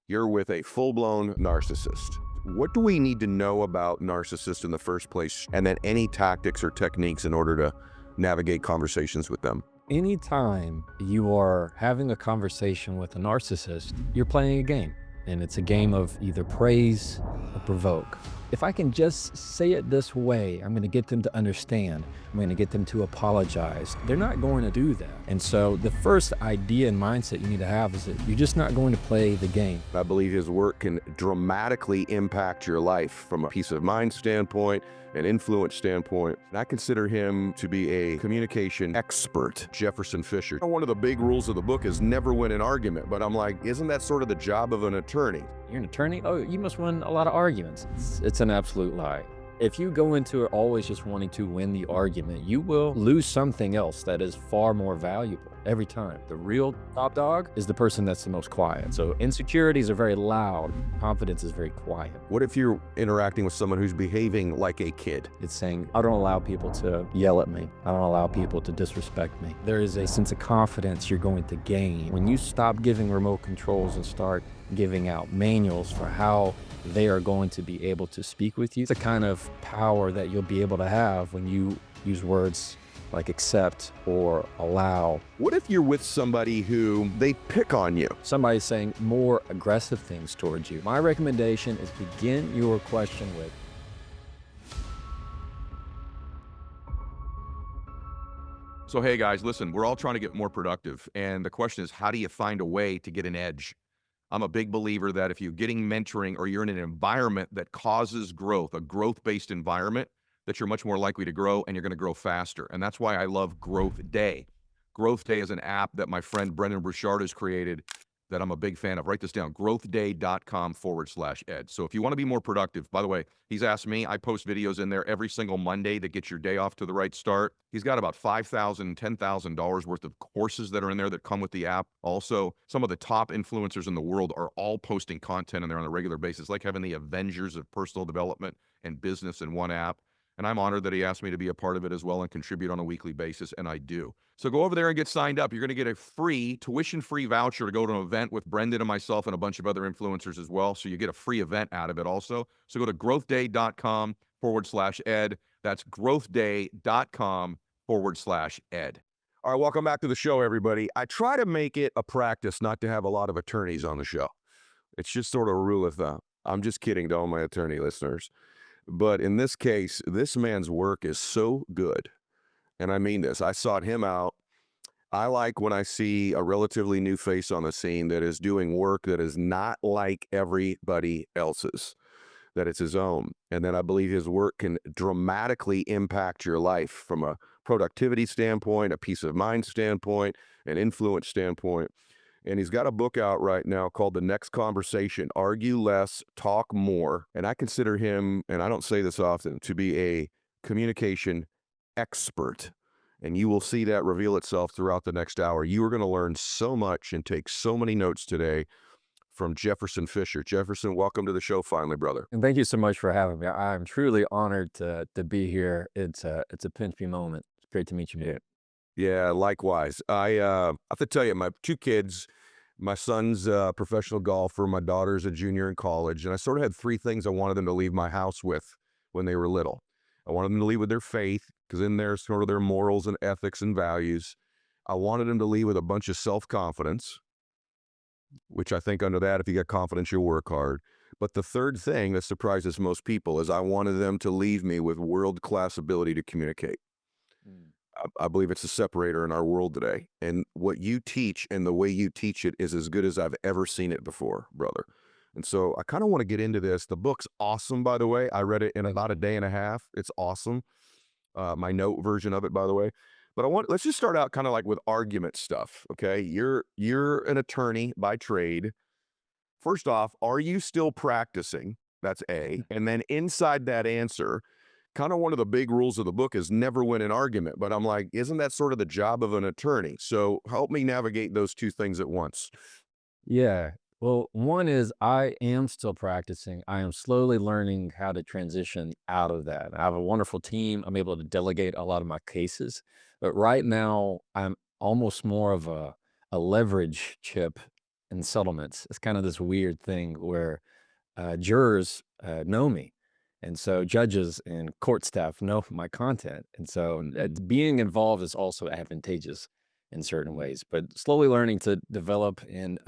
You're with a full-blown narcissist. What do we need to know about narcissists in the first place? And then any tactics or techniques in order to navigate conversations with them? Anytime you are having a conversation with a narcissist, you're playing a game, and it's a game of either praise or provoke. If I can just say it this way, I'm going to get them to understand. I'm going to get them to apologize. They're not going to do that. And so the first idea and mindset you need to have is that you're just not going to play the game. I believe his work can dramatically impact your life from a peace of mind standpoint, an influence standpoint. And I consider him to be a communication expert, Jefferson Fisher. One of the big rules of the book is never win an argument, but I'm like, isn't that sort of the job of an attorney? You're an attorney? Oh, you must win a lot of arguments. It's an absolute lie. If you go into it always just wanting to win the argument, you will lose something else that is far more valuable every time. The real top dog is the person that's the most quiet. So insecurities are very loud. Confidence is very quiet. What if you're interacting with someone who's behaving like a kid? It's saying, I don't allow people to yell at me. I don't allow people to disrespect me. There is a sense of confidence you're going to gain when you stop giving remote controls and start giving out manuals for how they are going to be able to speak with you. It's the kind of power that you'll be able to have when you use words like accept or allow. What if you're with somebody who they pick on you? Somebody's saying more aggressive things towards you. My recommendation is begin your question with, So, hey guys, listen, we're all trying to get more productive. And the question is, how do you find a way to get an edge? I'm a big believer that if you're getting mentoring or you're in an environment that causes growth, a growth-based environment, that you're much more likely to grow and you're going to grow faster. And that's why I love Growth Day. Growth Day is an app that my friend Brendan Burchard has created that I'm a big fan of. Write this down, growthday.com/ed. So if you want to be more productive, by the way, he's asked me, I post videos in there every single Monday that get your day off to the right start. He's got about $5,000, $10,000 worth of courses that are in there that come with the app. Also, some of the top influencers in the world are all posting content in there on a regular basis, like having the Avengers of personal development and business in one app. And I'm honored that he asked me to be a part of it as well and contribute on a weekly basis, and I do. So go over there and get signed up. You're going to get a free, tuition-free voucher to go to an event with Brendan and myself and a bunch of other influencers as well. So you get a free event out of it also. So go to growthday.com/ed. That's growthday.com/ed. All right, welcome back to the show, everybody. I try to make it a practice not to have a lot of attorneys on the show. It's just sort of a rule of thumb. I'm just kidding to all my attorney listeners. But in this case, this man's work is so good. And I mean this, I sought him out. I like when I see a relatively new face on the scene that is doing work that is not like everybody else's, that it's his own. And then I believe his work can dramatically impact your life from a productivity standpoint, a peace of mind standpoint, an influence standpoint. And he's got a book out right now called The Next Conversation, Argue Less, Talk More. And I consider him, and I don't say this often, to be a communication expert. And you will see that reveal itself throughout the next hour. You are going to learn so much and take so many notes today from Jefferson Fisher. Jefferson, welcome to the show finally, brother. and thank you so much for having me. I'm truly honored to be here. It's a pinch me moment. It's great to meet you, man. Yeah, likewise. I have to tell you, my two kids, my son's a professional golfer, my daughter's a junior in college, and I sort of had three things I wanted them to leave my house with when they were little. I wanted them to leave with their faith, because in there sort of their morals and ethics and values. I wanted them to leave with a bunch of self-confidence, which I think under that, if you got confidence, you'll work hard. But the third thing that surprises most people is I wanted them to leave me with world-class ability to communicate. Mm. I believe it's a separator in our world today. And what you teach and the way you teach it is as good as I've ever seen it before, brother. And so I kind of want to get into this. The book's awesome, by the way. I read it in about a day and a half. It's awesome. My note version of it, by the way. But let's just start out kind of like with argument stuff, okay? You're an attorney by trade. First off, are you still practicing? That's A. And then inside that answer, kind of one of the big rules of the book is never win an argument. But I'm like, isn't that sort of the job of an attorney? So help me navigate those two things at once. Yeah. Well, one is I am still practicing. I am slowly learning how to transition out of that. I have a wonderful team. I'm able to delegate a lot of my cases. But right now, I'm almost more of a leverage chip and settlements. It's kind of this weird thing where jurors know me. And so judges and court staff know my content. And so being involved is also advantageous in certain ways, but slowly learning to develop and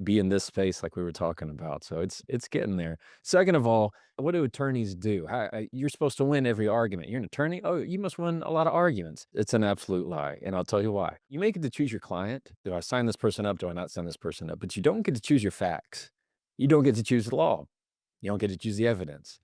be in this space like we were talking about. So it's getting there. Second of all, what do attorneys do? You're supposed to win every argument. You're an attorney. Oh, you must win a lot of arguments. It's an absolute lie, and I'll tell you why. You may get to choose your client. Do I sign this person up? Do I not sign this person up? But you don't get to choose your facts. You don't get to choose the law. You don't get to choose the evidence.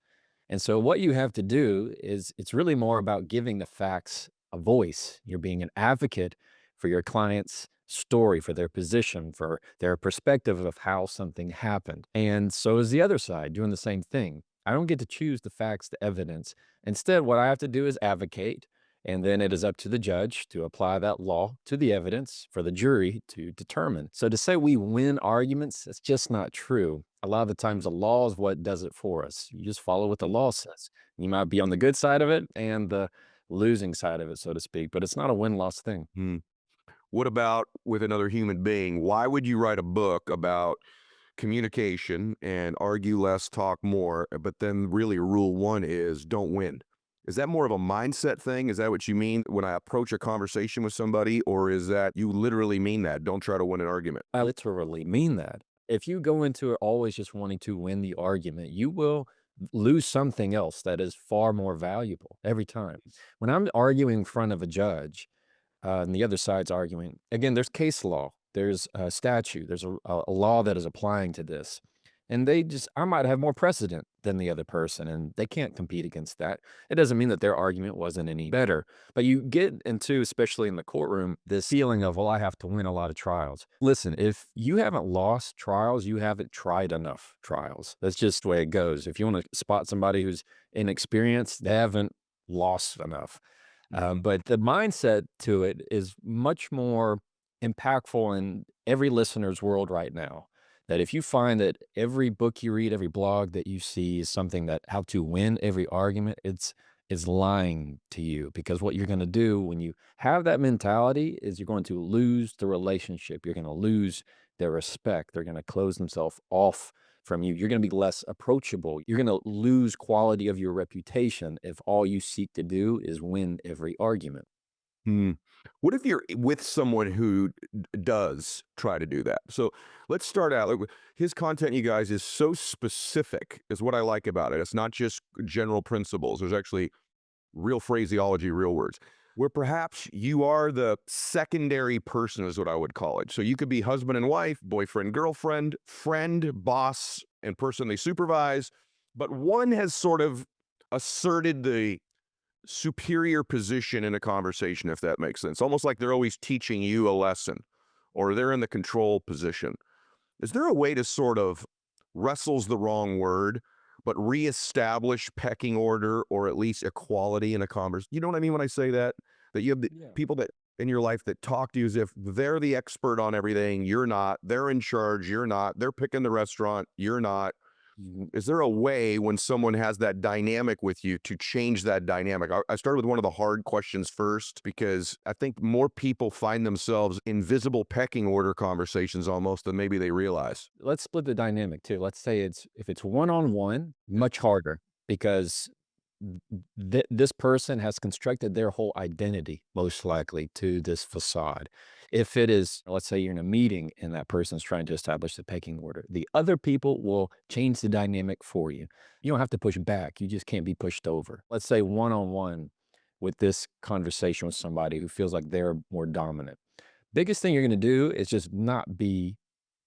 And so what you have to do is it's really more about giving the facts a voice. You're being an advocate for your client's story, for their position, for their perspective of how something happened. And so is the other side doing the same thing. I don't get to choose the facts, the evidence. Instead, what I have to do is advocate. And then it is up to the judge to apply that law to the evidence for the jury to determine. So to say we win arguments, it's just not true. A lot of the times, the law is what does it for us. You just follow what the law says. You might be on the good side of it and the losing side of it, so to speak, but it's not a win-loss thing. Hmm. What about with another human being? Why would you write a book about communication and argue less, talk more, but then really rule one is don't win? Is that more of a mindset thing? Is that what you mean when I approach a conversation with somebody? Or is that you literally mean that? Don't try to win an argument. I literally mean that. If you go into it always just wanting to win the argument, you will lose something else that is far more valuable every time. When I'm arguing in front of a judge, and the other side's arguing. Again, there's case law, there's a statute, there's a law that is applying to this. And I might have more precedent than the other person, and they can't compete against that. It doesn't mean that their argument wasn't any better. But you get into, especially in the courtroom, this feeling of, well, I have to win a lot of trials. Listen, if you haven't lost trials, you haven't tried enough trials. That's just the way it goes. If you want to spot somebody who's inexperienced, they haven't lost enough. But the mindset to it is much more impactful in every listener's world right now. That if you find that every book you read, every blog that you see is something that how to win every argument, it's lying to you because what you're going to do when you have that mentality is you're going to lose the relationship. You're going to lose their respect. They're going to close themselves off from you. You're going to be less approachable. You're going to lose quality of your reputation if all you seek to do is win every argument. Hmm. What if you're with someone who does try to do that? So let's start out. Like, his content, you guys, is so specific, is what I like about it. It's not just general principles. There's actually real phraseology, real words, where perhaps you are the secondary person, is what I would call it. So you could be husband and wife, boyfriend, girlfriend, friend, boss, and person they supervise. But one has sort of asserted the superior position in a conversation, if that makes sense. Almost like they're always teaching you a lesson or they're in the control position. Is there a way to sort of wrestle's the wrong word, but reestablish pecking order or at least equality in a conversation? You know what I mean when I say that? That you have the Yeah. people that in your life that talk to you as if they're the expert on everything. You're not. They're in charge. You're not. They're picking the restaurant. You're not. Is there a way when someone has that dynamic with you to change that dynamic? I started with one of the hard questions first because I think more people find themselves in visible pecking order conversations almost than maybe they realize. Let's split the dynamic too. Let's say if it's one-on-one, much harder because this person has constructed their whole identity most likely to this facade. If it is, let's say you're in a meeting and that person's trying to establish the pecking order, the other people will change the dynamic for you. You don't have to push back. You just can't be pushed over. Let's say one-on-one with this conversation with somebody who feels like they're more dominant. Biggest thing you're going to do is just not be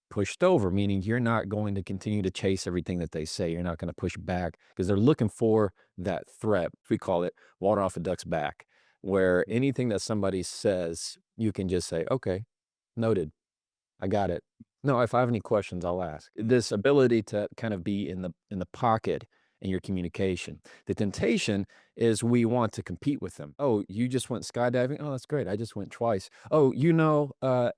pushed over, meaning you're not going to continue to chase everything that they say. You're not going to push back because they're looking for that threat. We call it water off a duck's back, where anything that somebody says, you can just say, okay, noted. I got it. No, if I have any questions, I'll ask. This ability to kind of be in the pocket in your communication. The temptation is we want to compete with them. Oh, you just went skydiving? Oh, that's great. I just went twice. Oh,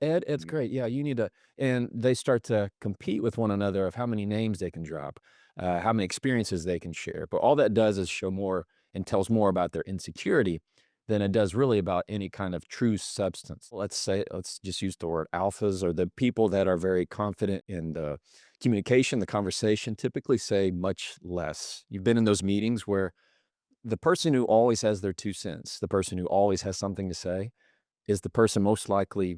Ed's great. Yeah, you need to. And they start to compete with one another of how many names they can drop, how many experiences they can share. But all that does is show more and tells more about their insecurity than it does really about any kind of true substance. Let's just use the word alphas, or the people that are very confident in the communication, the conversation, typically say much less. You've been in those meetings where the person who always has their 2 cents, the person who always has something to say, is the person most likely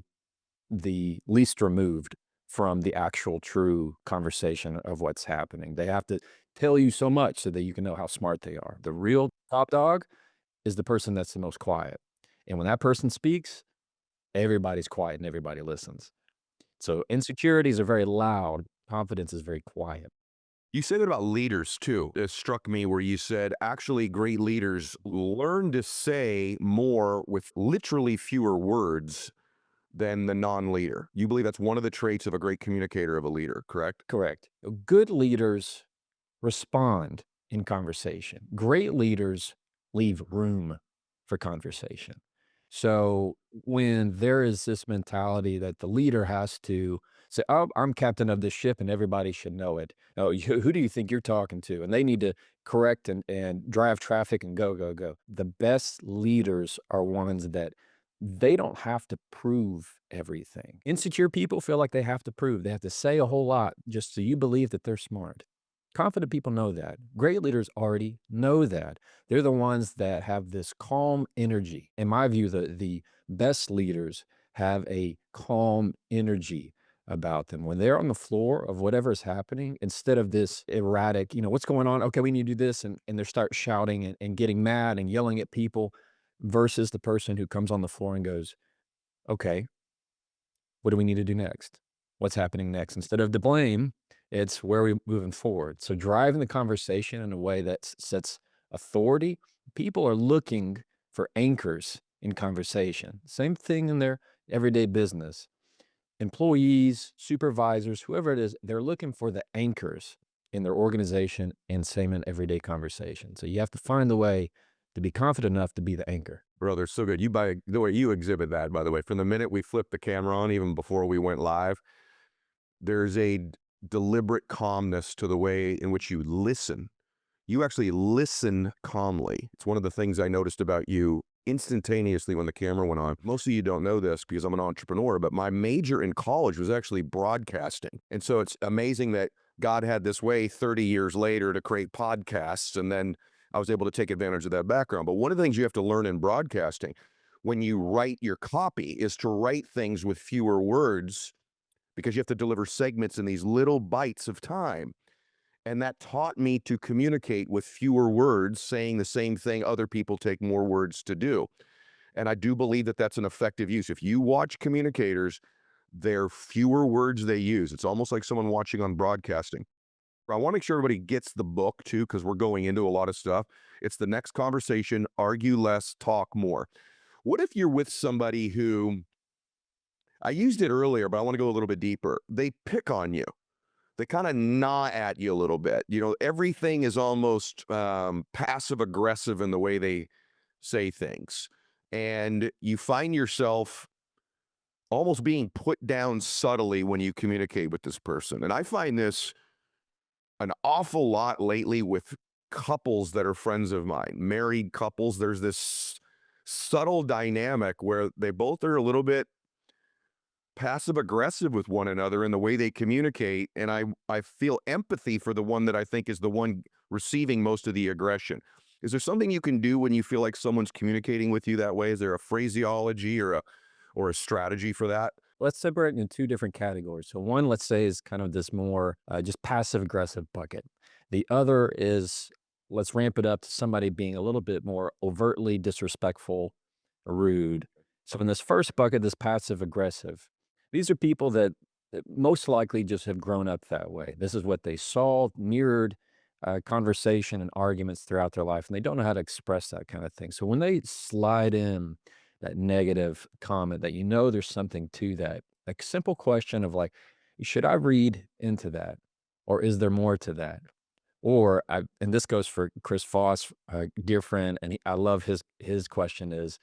the least removed from the actual true conversation of what's happening. They have to tell you so much so that you can know how smart they are. The real top dog is the person that's the most quiet. And when that person speaks, everybody's quiet and everybody listens. So insecurities are very loud, confidence is very quiet. You say that about leaders too. It struck me where you said actually great leaders learn to say more with literally fewer words than the non-leader. You believe that's one of the traits of a great communicator of a leader, correct? Correct. Good leaders respond in conversation. Great leaders leave room for conversation. So when there is this mentality that the leader has to say, "Oh, I'm captain of this ship and everybody should know it. Oh, who do you think you're talking to?" And they need to correct and drive traffic and go, go, go. The best leaders are ones that they don't have to prove everything. Insecure people feel like they have to prove. They have to say a whole lot just so you believe that they're smart. Confident people know that. Great leaders already know that. They're the ones that have this calm energy. In my view, the best leaders have a calm energy about them. When they're on the floor of whatever is happening, instead of this erratic, what's going on? Okay, we need to do this. And they start shouting and getting mad and yelling at people versus the person who comes on the floor and goes, okay, what do we need to do next? What's happening next? Instead of the blame, it's where are we moving forward. So driving the conversation in a way that sets authority. People are looking for anchors in conversation. Same thing in their everyday business. Employees, supervisors, whoever it is, they're looking for the anchors in their organization and same in everyday conversation. So you have to find the way to be confident enough to be the anchor. Brother, so good. You by the way you exhibit that, by the way, from the minute we flipped the camera on, even before we went live, there's a deliberate calmness to the way in which you listen. You actually listen calmly. It's one of the things I noticed about you instantaneously when the camera went on. Most of you don't know this because I'm an entrepreneur, but my major in college was actually broadcasting. And so it's amazing that God had this way 30 years later to create podcasts, and then I was able to take advantage of that background. But one of the things you have to learn in broadcasting when you write your copy is to write things with fewer words because you have to deliver segments in these little bites of time. And that taught me to communicate with fewer words, saying the same thing other people take more words to do. And I do believe that that's an effective use. If you watch communicators, they're fewer words they use. It's almost like someone watching on broadcasting. I want to make sure everybody gets the book too, because we're going into a lot of stuff. It's The Next Conversation, Argue Less, Talk More. What if you're with somebody who, I used it earlier, but I want to go a little bit deeper. They pick on you. They kind of gnaw at you a little bit. Everything is almost passive aggressive in the way they say things. And you find yourself almost being put down subtly when you communicate with this person. And I find this an awful lot lately with couples that are friends of mine, married couples. There's this subtle dynamic where they both are a little bit passive aggressive with one another in the way they communicate, and I feel empathy for the one that I think is the one receiving most of the aggression. Is there something you can do when you feel like someone's communicating with you that way? Is there a phraseology or a strategy for that? Let's separate into two different categories. So one, let's say, is kind of this more just passive aggressive bucket. The other is, let's ramp it up to somebody being a little bit more overtly disrespectful, rude. So in this first bucket, this passive aggressive, these are people that most likely just have grown up that way. This is what they saw, mirrored conversation and arguments throughout their life, and they don't know how to express that kind of thing. So when they slide in that negative comment that there's something to that. A simple question of like, should I read into that? Or is there more to that? And this goes for Chris Voss, a dear friend, and I love his question is,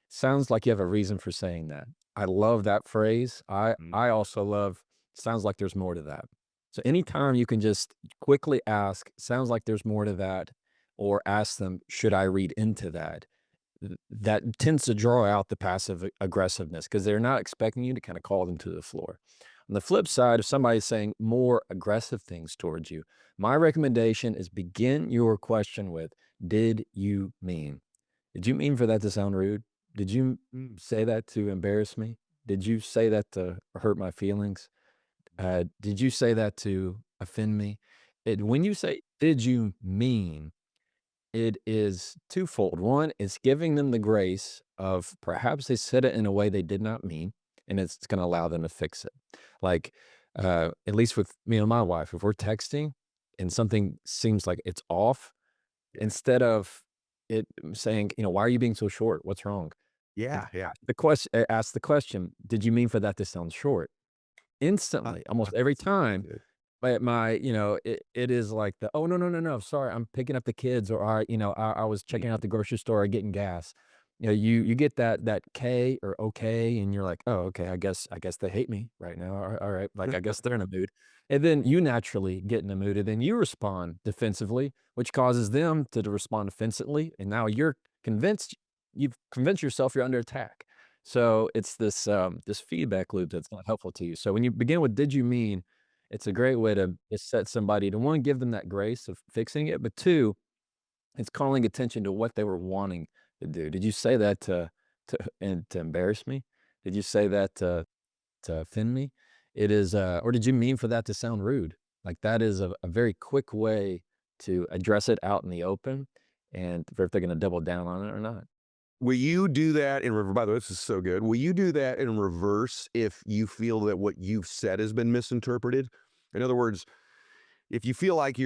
sounds like you have a reason for saying that. I love that phrase. I also love, sounds like there's more to that. So anytime you can just quickly ask, sounds like there's more to that, or ask them, should I read into that? that tends to draw out the passive aggressiveness because they're not expecting you to kind of call them to the floor. On the flip side, if somebody's saying more aggressive things towards you, my recommendation is begin your question with, did you mean? Did you mean for that to sound rude? Did you say that to embarrass me? Did you say that to hurt my feelings? Did you say that to offend me? When you say, did you mean? It is twofold. One is giving them the grace of perhaps they said it in a way they did not mean, and it's going to allow them to fix it. Like, at least with me and my wife, if we're texting and something seems like it's off, instead of it saying, why are you being so short? What's wrong? Yeah, yeah. Ask the question, did you mean for that to sound short? Uh, Instantly, almost every that's time, good. it is like the, "Oh, no, no, no, no, sorry, I'm picking up the kids," or I was checking out the grocery store or getting gas." You get that K or okay, and you're like, "Oh, okay, I guess they hate me right now. Alright, like, I guess they're in a mood." And then you naturally get in a mood, and then you respond defensively, which causes them to respond offensively, and now you've convinced yourself you're under attack. So, it's this feedback loop that's not helpful to you. So, when you begin with, "Did you mean?" It's a great way to just set somebody to, 1, give them that grace of fixing it, but 2, it's calling attention to what they were wanting to do. Did you say that to embarrass me? Did you say that to offend me? It is, or did you mean for that to sound rude? Like, that is a very quick way to address it out in the open and for if they're gonna double down on it or not. Will you do that in reverse? By the way, this is so good. Will you do that in reverse if you feel that what you've said has been misinterpreted? In other words, if you feel like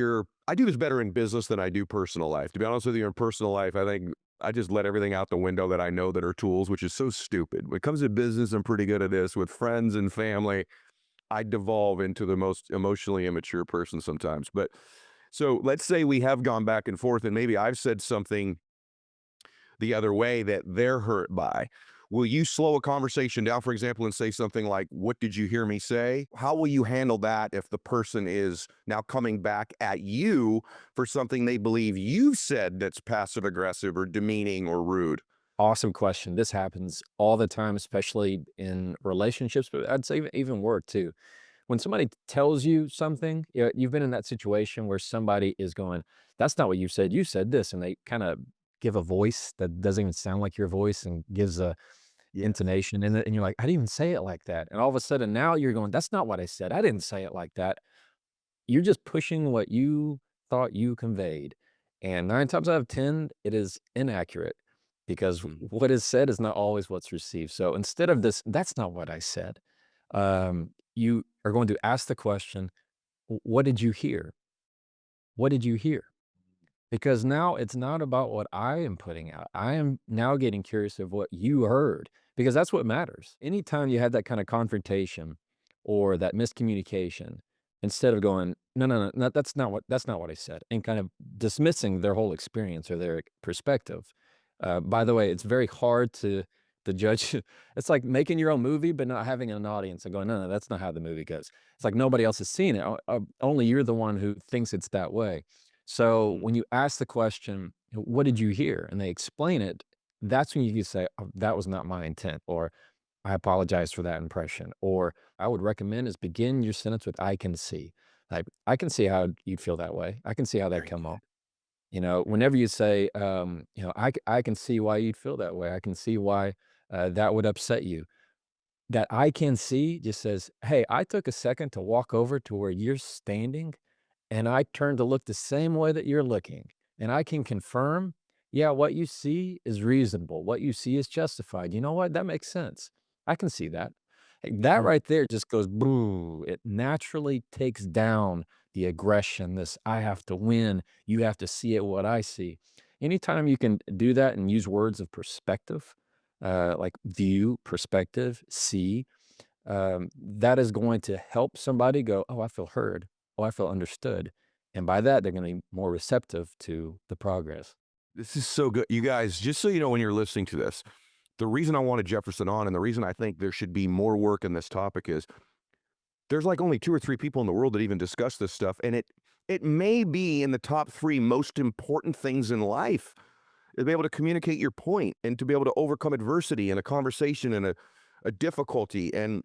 I do this better in business than I do personal life. To be honest with you, in personal life, I think I just let everything out the window that I know that are tools, which is so stupid. When it comes to business, I'm pretty good at this. With friends and family, I devolve into the most emotionally immature person sometimes. But so let's say we have gone back and forth, and maybe I've said something the other way that they're hurt by. Will you slow a conversation down, for example, and say something like, "What did you hear me say?" How will you handle that if the person is now coming back at you for something they believe you said that's passive aggressive or demeaning or rude? Awesome question. This happens all the time, especially in relationships, but I'd say even work too. When somebody tells you something, you've been in that situation where somebody is going, "That's not what you said this," and they kinda give a voice that doesn't even sound like your voice and gives a Yes. intonation in it, and you're like, "I didn't even say it like that." And all of a sudden now you're going, "That's not what I said. I didn't say it like that." You're just pushing what you thought you conveyed, and 9 times out of 10, it is inaccurate because Mhm. what is said is not always what's received. So instead of this, "That's not what I said," you are going to ask the question, What did you hear? What did you hear?" Because now it's not about what I am putting out. I am now getting curious of what you heard because that's what matters. Anytime you had that kind of confrontation or that miscommunication, instead of going, no, no, no, no, that's not what I said, and kind of dismissing their whole experience or their perspective. By the way, it's very hard to judge. It's like making your own movie, but not having an audience and going, no, no, that's not how the movie goes. It's like nobody else has seen it. Only you're the one who thinks it's that way. So Mhm. when you ask the question, "What did you hear?" and they explain it, that's when you can say, "Oh, that was not my intent," or "I apologize for that impression," or I would recommend is begin your sentence with, "I can see." Like, "I can see how you'd feel that way. I can see how that Very come off." good. Whenever you say, I can see why you'd feel that way. I can see why, that would upset you." That "I can see" just says, "Hey, I took a second to walk over to where you're standing and I turn to look the same way that you're looking, and I can confirm, yeah, what you see is reasonable. What you see is justified. You know what? That makes sense. I can see that." Like, that Mm. right there just goes boo. It naturally takes down the aggression, this "I have to win. You have to see it what I see." Anytime you can do that and use words of perspective, like view, perspective, see, that is going to help somebody go, "Oh, I feel heard. Oh, I feel understood." And by that, they're gonna be more receptive to the progress. This is so good. You guys, just so you know when you're listening to this, the reason I wanted Jefferson on and the reason I think there should be more work in this topic is there's like only 2 or 3 people in the world that even discuss this stuff, and it may be in the top 3 most important things in life. to be able to communicate your point and to be able to overcome adversity in a conversation and a difficulty and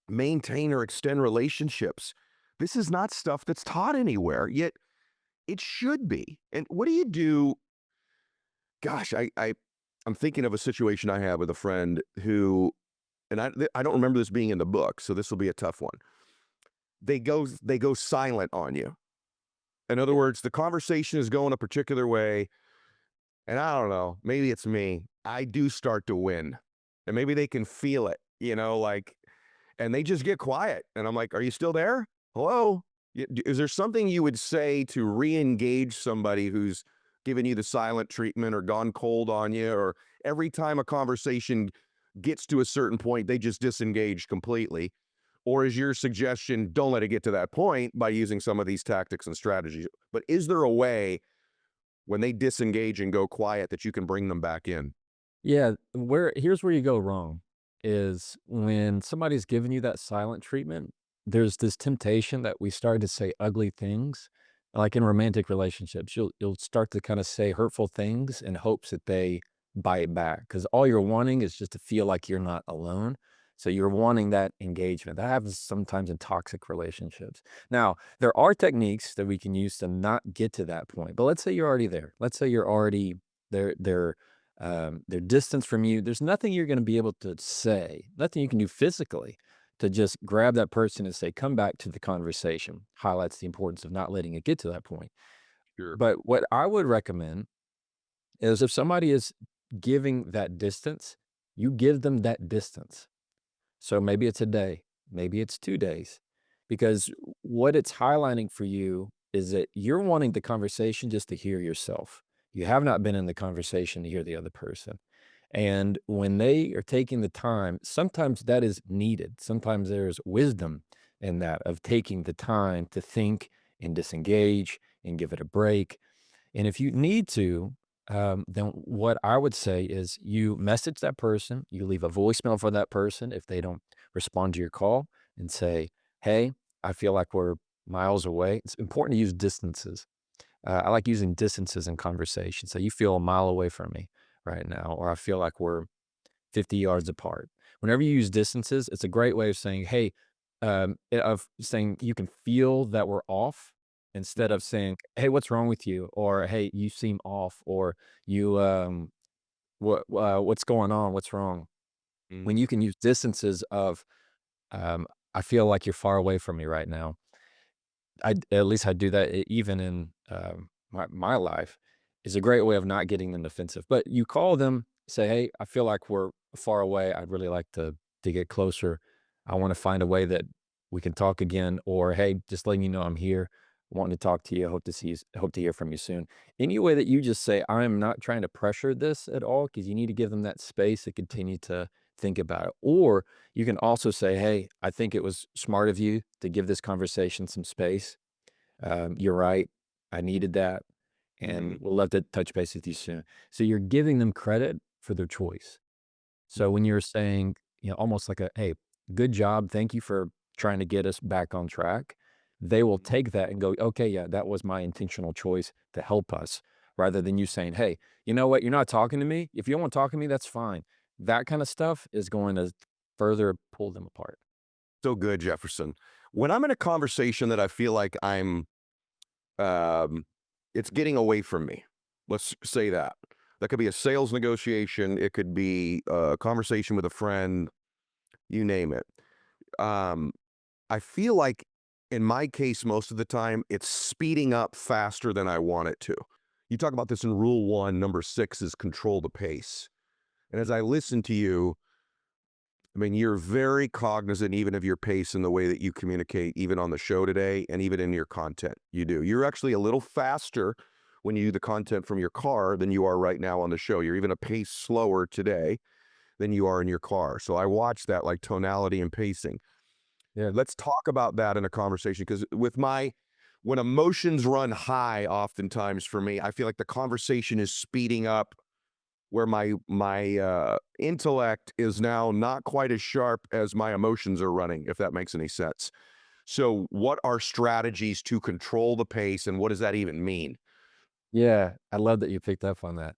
maintain or extend relationships. This is not stuff that's taught anywhere, yet it should be. And what do you do? Gosh, I'm thinking of a situation I had with a friend who, and I don't remember this being in the book, so this will be a tough one. They go silent on you. In other words, the conversation is going a particular way, and I don't know, maybe it's me. I do start to win, and maybe they can feel it, like, and they just get quiet, and I'm like, "Are you still there? Hello? Is there something you would say to re-engage somebody who's given you the silent treatment or gone cold on you, or every time a conversation gets to a certain point, they just disengage completely?" Or is your suggestion, don't let it get to that point by using some of these tactics and strategies? But is there a way when they disengage and go quiet that you can bring them back in? Yeah, here's where you go wrong is when somebody's giving you that silent treatment, there's this temptation that we start to say ugly things. Like in romantic relationships, you'll start to kind of say hurtful things in hopes that they bite back because all you're wanting is just to feel like you're not alone. So you're wanting that engagement. That happens sometimes in toxic relationships. Now, there are techniques that we can use to not get to that point. But let's say you're already there. Let's say you're already they're distance from you. There's nothing you're going to be able to say, nothing you can do physically to just grab that person and say, come back to the conversation. Highlights the importance of not letting it get to that point. Sure. But what I would recommend is if somebody is giving that distance, you give them that distance. So maybe it's a day, maybe it's 2 days, because what it's highlighting for you is that you're wanting the conversation just to hear yourself. You have not been in the conversation to hear the other person. And when they are taking the time, sometimes that is needed. Sometimes there's wisdom in that of taking the time to think and disengage and give it a break. And if you need to, then what I would say is you message that person, you leave a voicemail for that person if they don't respond to your call and say, hey, I feel like we're miles away. It's important to use distances. I like using distances in conversation. So you feel a mile away from me right now, or I feel like we're 50 yards apart. Whenever you use distances, it's a great way of saying, hey, of saying you can feel that we're off instead of saying, hey, what's wrong with you? Or, hey, you seem off, or you, what's going on? What's wrong? When Mhm. you can use distances of, um, I feel like you're far away from me right now. At least I do that even in, my life, is a great way of not getting them defensive. But you call them, say, "Hey, I feel like we're far away. I'd really like to get closer. I wanna find a way that we can talk again," or, "Hey, just letting you know I'm here, wanting to talk to you. Hope to hear from you soon." Any way that you just say, "I'm not trying to pressure this at all," because you need to give them that space to continue to think about it. Or you can also say, "Hey, I think it was smart of you to give this conversation some space. You're right. I needed that, and Mhm. we'll love to touch base with you soon." So you're giving them credit for their choice. So when you're saying, almost like "Hey, good job. Thank you for trying to get us back on track," they will Mhm. take that and go, "Okay, yeah, that was my intentional choice to help us," rather than you saying, "Hey, you know what? You're not talking to me. If you don't want to talk to me, that's fine." That kind of stuff is going to further pull them apart. So good, Jefferson. When I'm in a conversation that I feel like um, it's getting away from me. Let's say that. That could be a sales negotiation. It could be a conversation with a friend, you name it. Um, I feel like in my case, most of the time, it's speeding up faster than I want it to. You talk about this in rule one. Number six is control the pace. And as I listen to you, I mean, you're very cognizant even of your pace and the way that you communicate, even on the show today and even in your content. You do. You're actually a little faster when you do the content from your car than you are right now on the show. You're even a pace slower today than you are in your car. So I watch that, like, tonality and pacing. Yeah. Let's talk about that in a conversation, because when emotions run high, oftentimes for me, I feel like the conversation is speeding up where my intellect is now not quite as sharp as my emotions are running, if that makes any sense. So, what are strategies to control the pace, and what does that even mean? Yeah, I love that you picked up on that.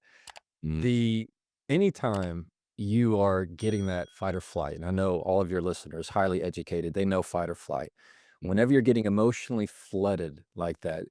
Mm. Anytime you are getting that fight or flight, and I know all of your listeners, highly educated, they know fight or flight. Mhm. Whenever you're getting emotionally flooded like that,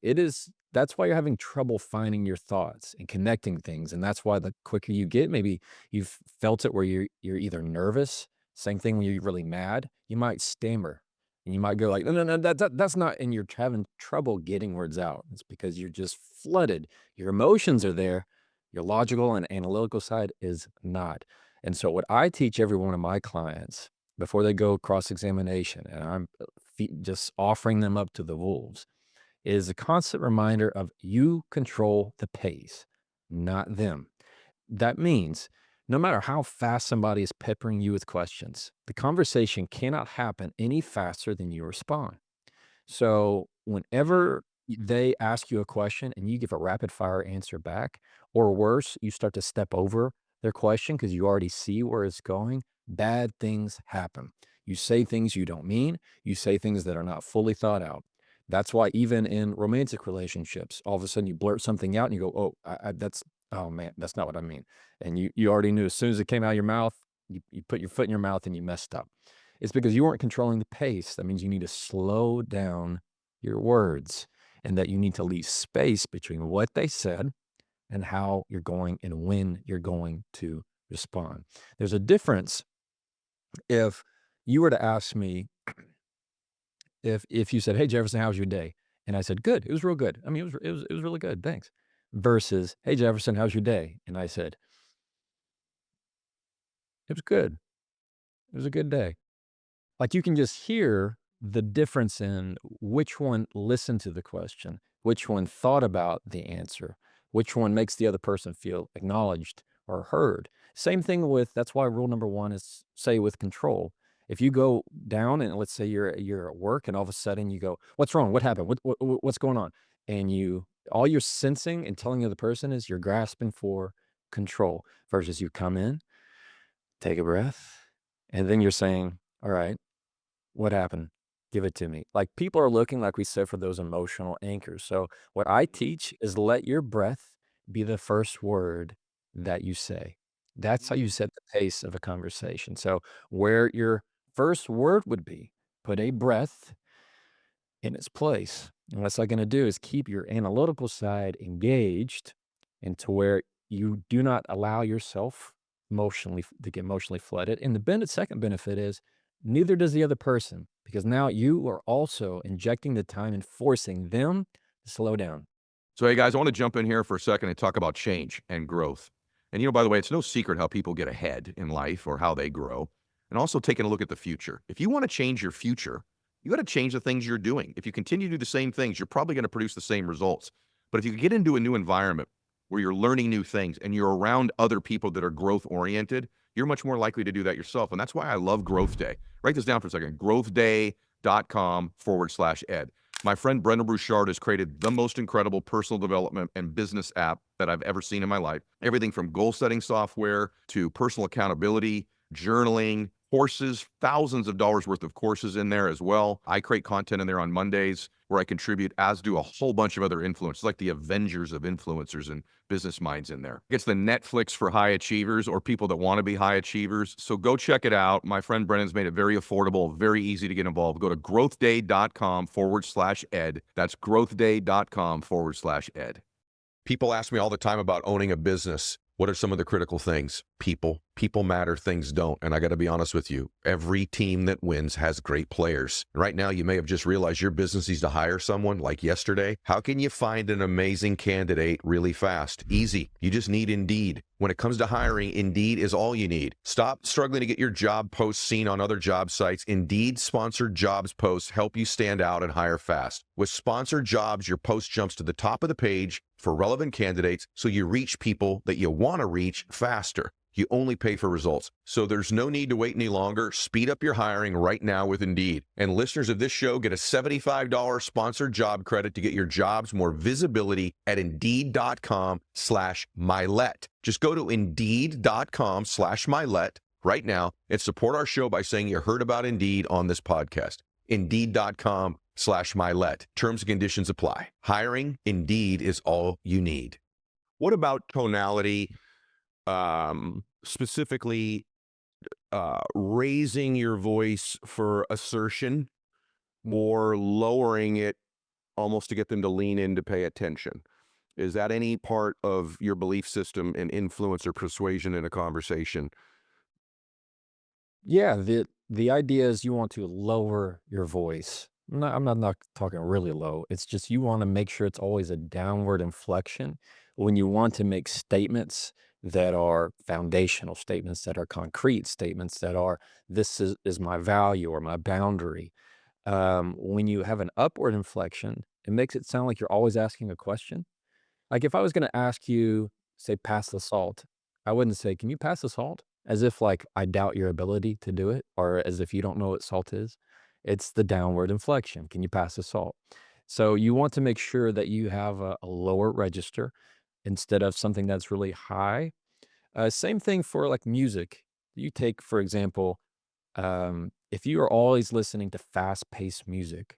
that's why you're having trouble finding your thoughts and connecting things. And that's why the quicker you get, maybe you've felt it where you're either nervous, same thing when you're really mad, you might stammer. And you might go like, no, no, no, that's not, and you're having trouble getting words out. It's because you're just flooded. Your emotions are there, your logical and analytical side is not. And so what I teach every one of my clients before they go cross-examination, and I'm just offering them up to the wolves, is a constant reminder of you control the pace, not them. That means no matter how fast somebody is peppering you with questions, the conversation cannot happen any faster than you respond. So whenever they ask you a question and you give a rapid fire answer back, or worse, you start to step over their question because you already see where it's going, bad things happen. You say things you don't mean, you say things that are not fully thought out. That's why even in romantic relationships, all of a sudden you blurt something out and you go, "Oh, oh man, that's not what I mean." And you already knew as soon as it came out of your mouth, you put your foot in your mouth and you messed up. It's because you weren't controlling the pace. That means you need to slow down your words and that you need to leave space between what they said and how you're going and when you're going to respond. There's a difference if you were to ask me if you said, "Hey Jefferson, how was your day?" And I said, "Good. It was real good. I mean, it was really good. Thanks." Versus, "Hey Jefferson, how's your day?" And I said, "It was good. It was a good day." Like, you can just hear the difference in which one listened to the question, which one thought about the answer, which one makes the other person feel acknowledged or heard. Same thing with that's why rule number 1 is, say, with control. If you go down and let's say you're at work and all of a sudden you go, "What's wrong? What happened? What's going on?" And all you're sensing and telling the other person is you're grasping for control versus you come in, take a breath, and then you're saying, "All right, what happened? Give it to me." Like, people are looking, like we said, for those emotional anchors. So what I teach is let your breath be the first word that you say. That's how you Mm. set the pace of a conversation. So where your first word would be, put a breath in its place. And what's that going to do is keep your analytical side engaged into where you do not allow yourself to get emotionally flooded. And the second benefit is neither does the other person because now you are also injecting the time and forcing them to slow down. So, hey guys, I want to jump in here for a second and talk about change and growth. And by the way, it's no secret how people get ahead in life or how they grow. And also taking a look at the future. If you want to change your future, you got to change the things you're doing. If you continue to do the same things, you're probably going to produce the same results. But if you get into a new environment where you're learning new things and you're around other people that are growth oriented, you're much more likely to do that yourself. And that's why I love Growth Day. Write this down for a second, growthday.com/ed. My friend Brendan Bouchard has created the most incredible personal development and business app that I've ever seen in my life. Everything from goal setting software to personal accountability, journaling, courses, thousands of dollars worth of courses in there as well. I create content in there on Mondays where I contribute, as do a whole bunch of other influencers, like the Avengers of influencers and business minds in there. It's the Netflix for high achievers or people that want to be high achievers. So go check it out. My friend Brennan's made it very affordable, very easy to get involved. Go to growthday.com/ed. That's growthday.com/ed. People ask me all the time about owning a business. What are some of the critical things? People. People matter, things don't. And I got to be honest with you, every team that wins has great players. Right now, you may have just realized your business needs to hire someone like yesterday. How can you find an amazing candidate really fast? Easy. You just need Indeed. When it comes to hiring, Indeed is all you need. Stop struggling to get your job posts seen on other job sites. Indeed sponsored jobs posts help you stand out and hire fast. With sponsored jobs, your post jumps to the top of the page for relevant candidates, so you reach people that you want to reach faster. You only pay for results. So there's no need to wait any longer. Speed up your hiring right now with Indeed. And listeners of this show get a $75 sponsored job credit to get your jobs more visibility at Indeed.com/Mylett. Just go to Indeed.com/Mylett right now and support our show by saying you heard about Indeed on this podcast. Indeed.com/Mylett. Terms and conditions apply. Hiring, Indeed is all you need. What about Tonality? specifically raising your voice for assertion or lowering it almost to get them to lean in to pay attention. Is that any part of your belief system and influence or persuasion in a conversation? Yeah, the idea is you want to lower your voice. I'm not talking really low. It's just you want to make sure it's always a downward inflection when you want to make statements that are foundational, statements that are concrete, statements that are this is my value or my boundary. When you have an upward inflection, it makes it sound like you're always asking a question. Like if I was gonna ask you, say, pass the salt, I wouldn't say, "Can you pass the salt?" As if like I doubt your ability to do it, or as if you don't know what salt is. It's the downward inflection. Can you pass the salt? So you want to make sure that you have a lower register instead of something that's really high. Same thing for like music. You take, for example, if you are always listening to fast-paced music,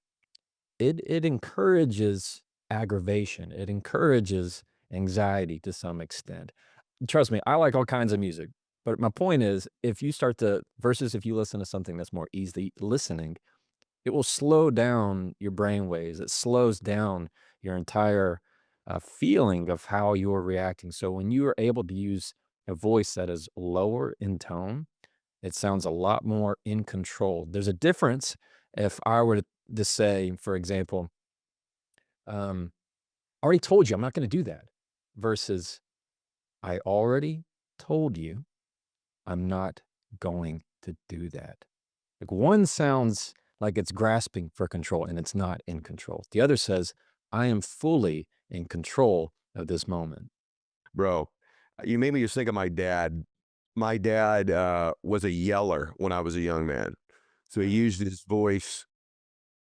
it encourages aggravation. It encourages anxiety to some extent. Trust me, I like all kinds of music, but my point is, if you start to versus if you listen to something that's more easy listening, it will slow down your brain waves. It slows down your entire feeling of how you're reacting. So when you are able to use a voice that is lower in tone, it sounds a lot more in control. There's a difference if I were to say, for example, um, "I already told you I'm not gonna do that," versus, "I already told you I'm not going to do that." Like, one sounds like it's grasping for control, and it's not in control. The other says, "I am fully in control of this moment." Bro, you made me just think of my dad. My dad was a yeller when I was a young man. So he used his voice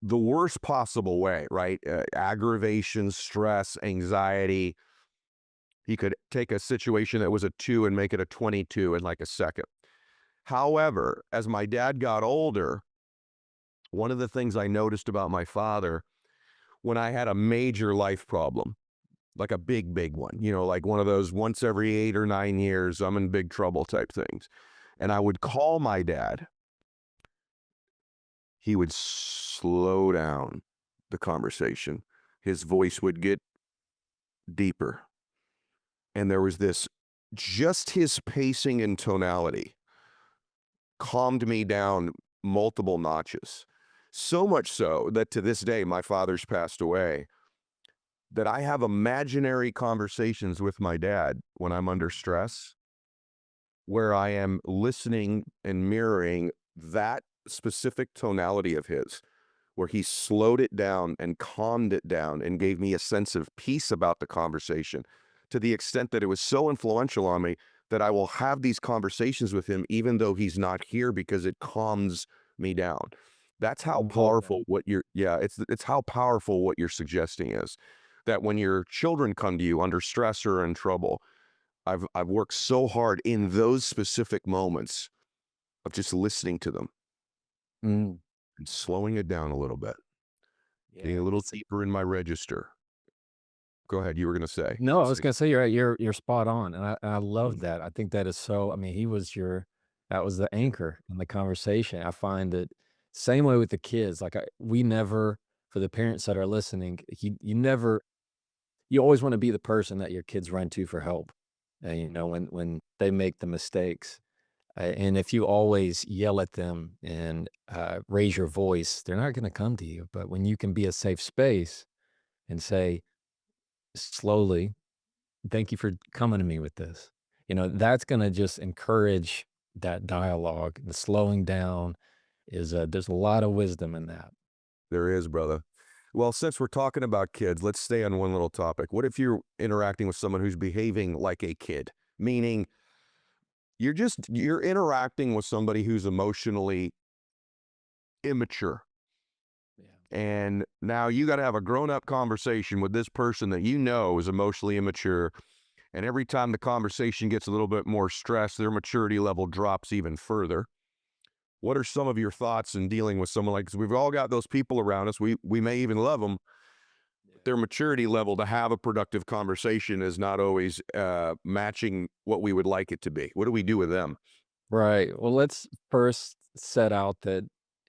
the worst possible way, right? Aggravation, stress, anxiety. He could take a situation that was a 2 and make it a 22 in like a second. However, as my dad got older, one of the things I noticed about my father when I had a major life problem, like a big, big one, like one of those once every 8 or 9 years, I'm in big trouble type things. And I would call my dad, he would slow down the conversation. His voice would get deeper. And there was this, just his pacing and tonality calmed me down multiple notches. So much so that to this day, my father's passed away, that I have imaginary conversations with my dad when I'm under stress, where I am listening and mirroring that specific tonality of his, where he slowed it down and calmed it down and gave me a sense of peace about the conversation to the extent that it was so influential on me that I will have these conversations with him even though he's not here because it calms me down. That's how Important. powerful what you're yeah, it's how powerful what you're suggesting is. That when your children come to you under stress or in trouble, I've worked so hard in those specific moments of just listening to them Mm, and slowing it down a little bit, getting yeah, a little it's deeper in my register. Go ahead, you were gonna say. no, I was Say gonna say you're right, you're spot on, and I love mm, that. I think that is so I mean, he was your that was the anchor in the conversation. I find that same way with the kids, like, we never for the parents that are listening, you never you always wanna be the person that your kids run to for help, when they make the mistakes, and if you always yell at them and, raise your voice, they're not gonna come to you, but when you can be a safe space and say, slowly, "Thank you for coming to me with this." That's gonna just encourage that dialogue. The slowing down is, there's a lot of wisdom in that. there is, brother. Well, since we're talking about kids, let's stay on one little topic. What if you're interacting with someone who's behaving like a kid? Meaning you're interacting with somebody who's emotionally immature. Yeah. And now you got to have a grown-up conversation with this person that you know is emotionally immature. And every time the conversation gets a little bit more stressed, their maturity level drops even further. What are some of your thoughts in dealing with someone like? Because we've all got those people around us. We may even love them, their maturity level to have a productive conversation is not always matching what we would like it to be. What do we do with them? Right. Well, let's first set out that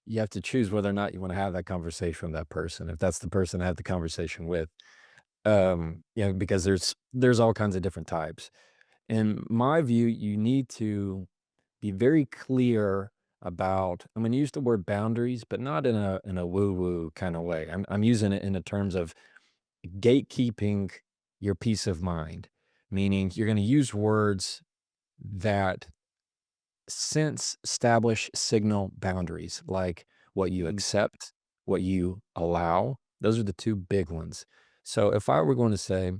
you have to choose whether or not you want to have that conversation with that person, if that's the person to have the conversation with. Because there's all kinds of different types. In my view, you need to be very clear about, I'm going to use the word boundaries, but not in a woo-woo kind of way. I'm using it in the terms of gatekeeping your peace of mind, meaning you're going to use words that sense, establish, signal boundaries, like what you Mhm. accept, what you allow. Those are the two big ones. So if I were going to say,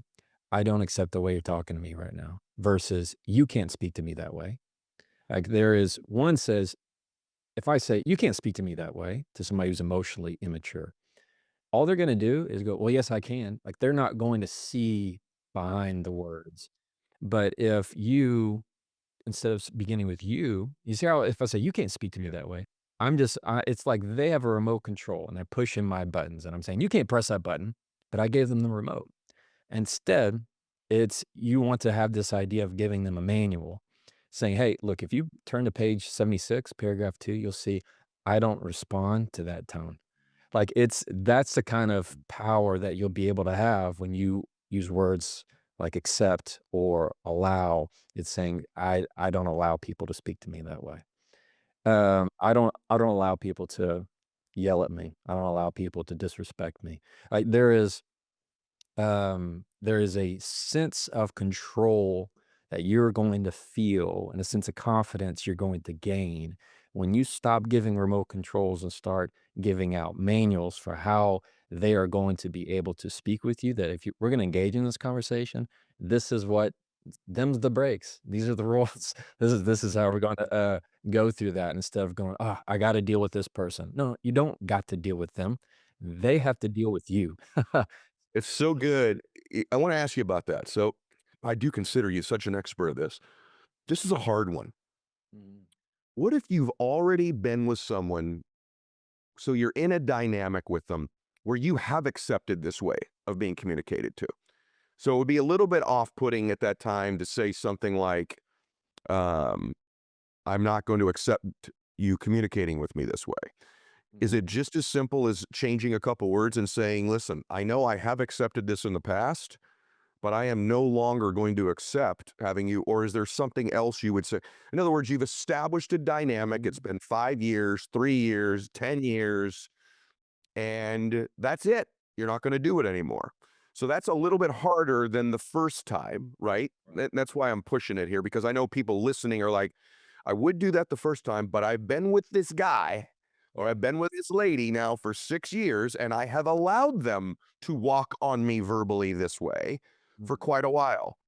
I don't accept the way you're talking to me right now, versus you can't speak to me that way. Like there is one says, if I say, you can't speak to me that way to somebody who's emotionally immature, all they're going to do is go, well, yes, I can. Like they're not going to see behind the words. But if you instead of beginning with you see how if I say, "You can't speak to me that way," it's like they have a remote control and they're pushing my buttons, and I'm saying, "You can't press that button," but I gave them the remote. Instead, it's you want to have this idea of giving them a manual saying, "Hey, look, if you turn to page 76, paragraph 2, you'll see I don't respond to that tone." Like, that's the kind of power that you'll be able to have when you use words like accept or allow. It's saying, I don't allow people to speak to me that way. I don't allow people to yell at me. I don't allow people to disrespect me. Like, there is a sense of control that you're going to feel and a sense of confidence you're going to gain when you stop giving remote controls and start giving out manuals for how they are going to be able to speak with you. That if we're going to engage in this conversation, this is what them's the breaks. These are the rules. This is how we're going to go through that instead of going, oh, I got to deal with this person. No, you don't got to deal with them. They have to deal with you. It's so good. I want to ask you about that. So I do consider you such an expert at this. This is a hard one. Mhm. What if you've already been with someone, so you're in a dynamic with them where you have accepted this way of being communicated to? So it would be a little bit off-putting at that time to say something like, um, I'm not going to accept you communicating with me this way. Is Mhm. it just as simple as changing a couple words and saying, listen, I know I have accepted this in the past, but I am no longer going to accept having you, or is there something else you would say? In other words, you've established a dynamic. It's Mhm. been 5 years, 3 years, 10 years, and that's it. You're not going to do it anymore. So that's a little bit harder than the first time, right? Right. That's why I'm pushing it here because I know people listening are like, I would do that the first time, but I've been with this guy or Yeah. I've been with this lady now for 6 years and I have allowed them to walk on me verbally this way for Mhm. quite a while.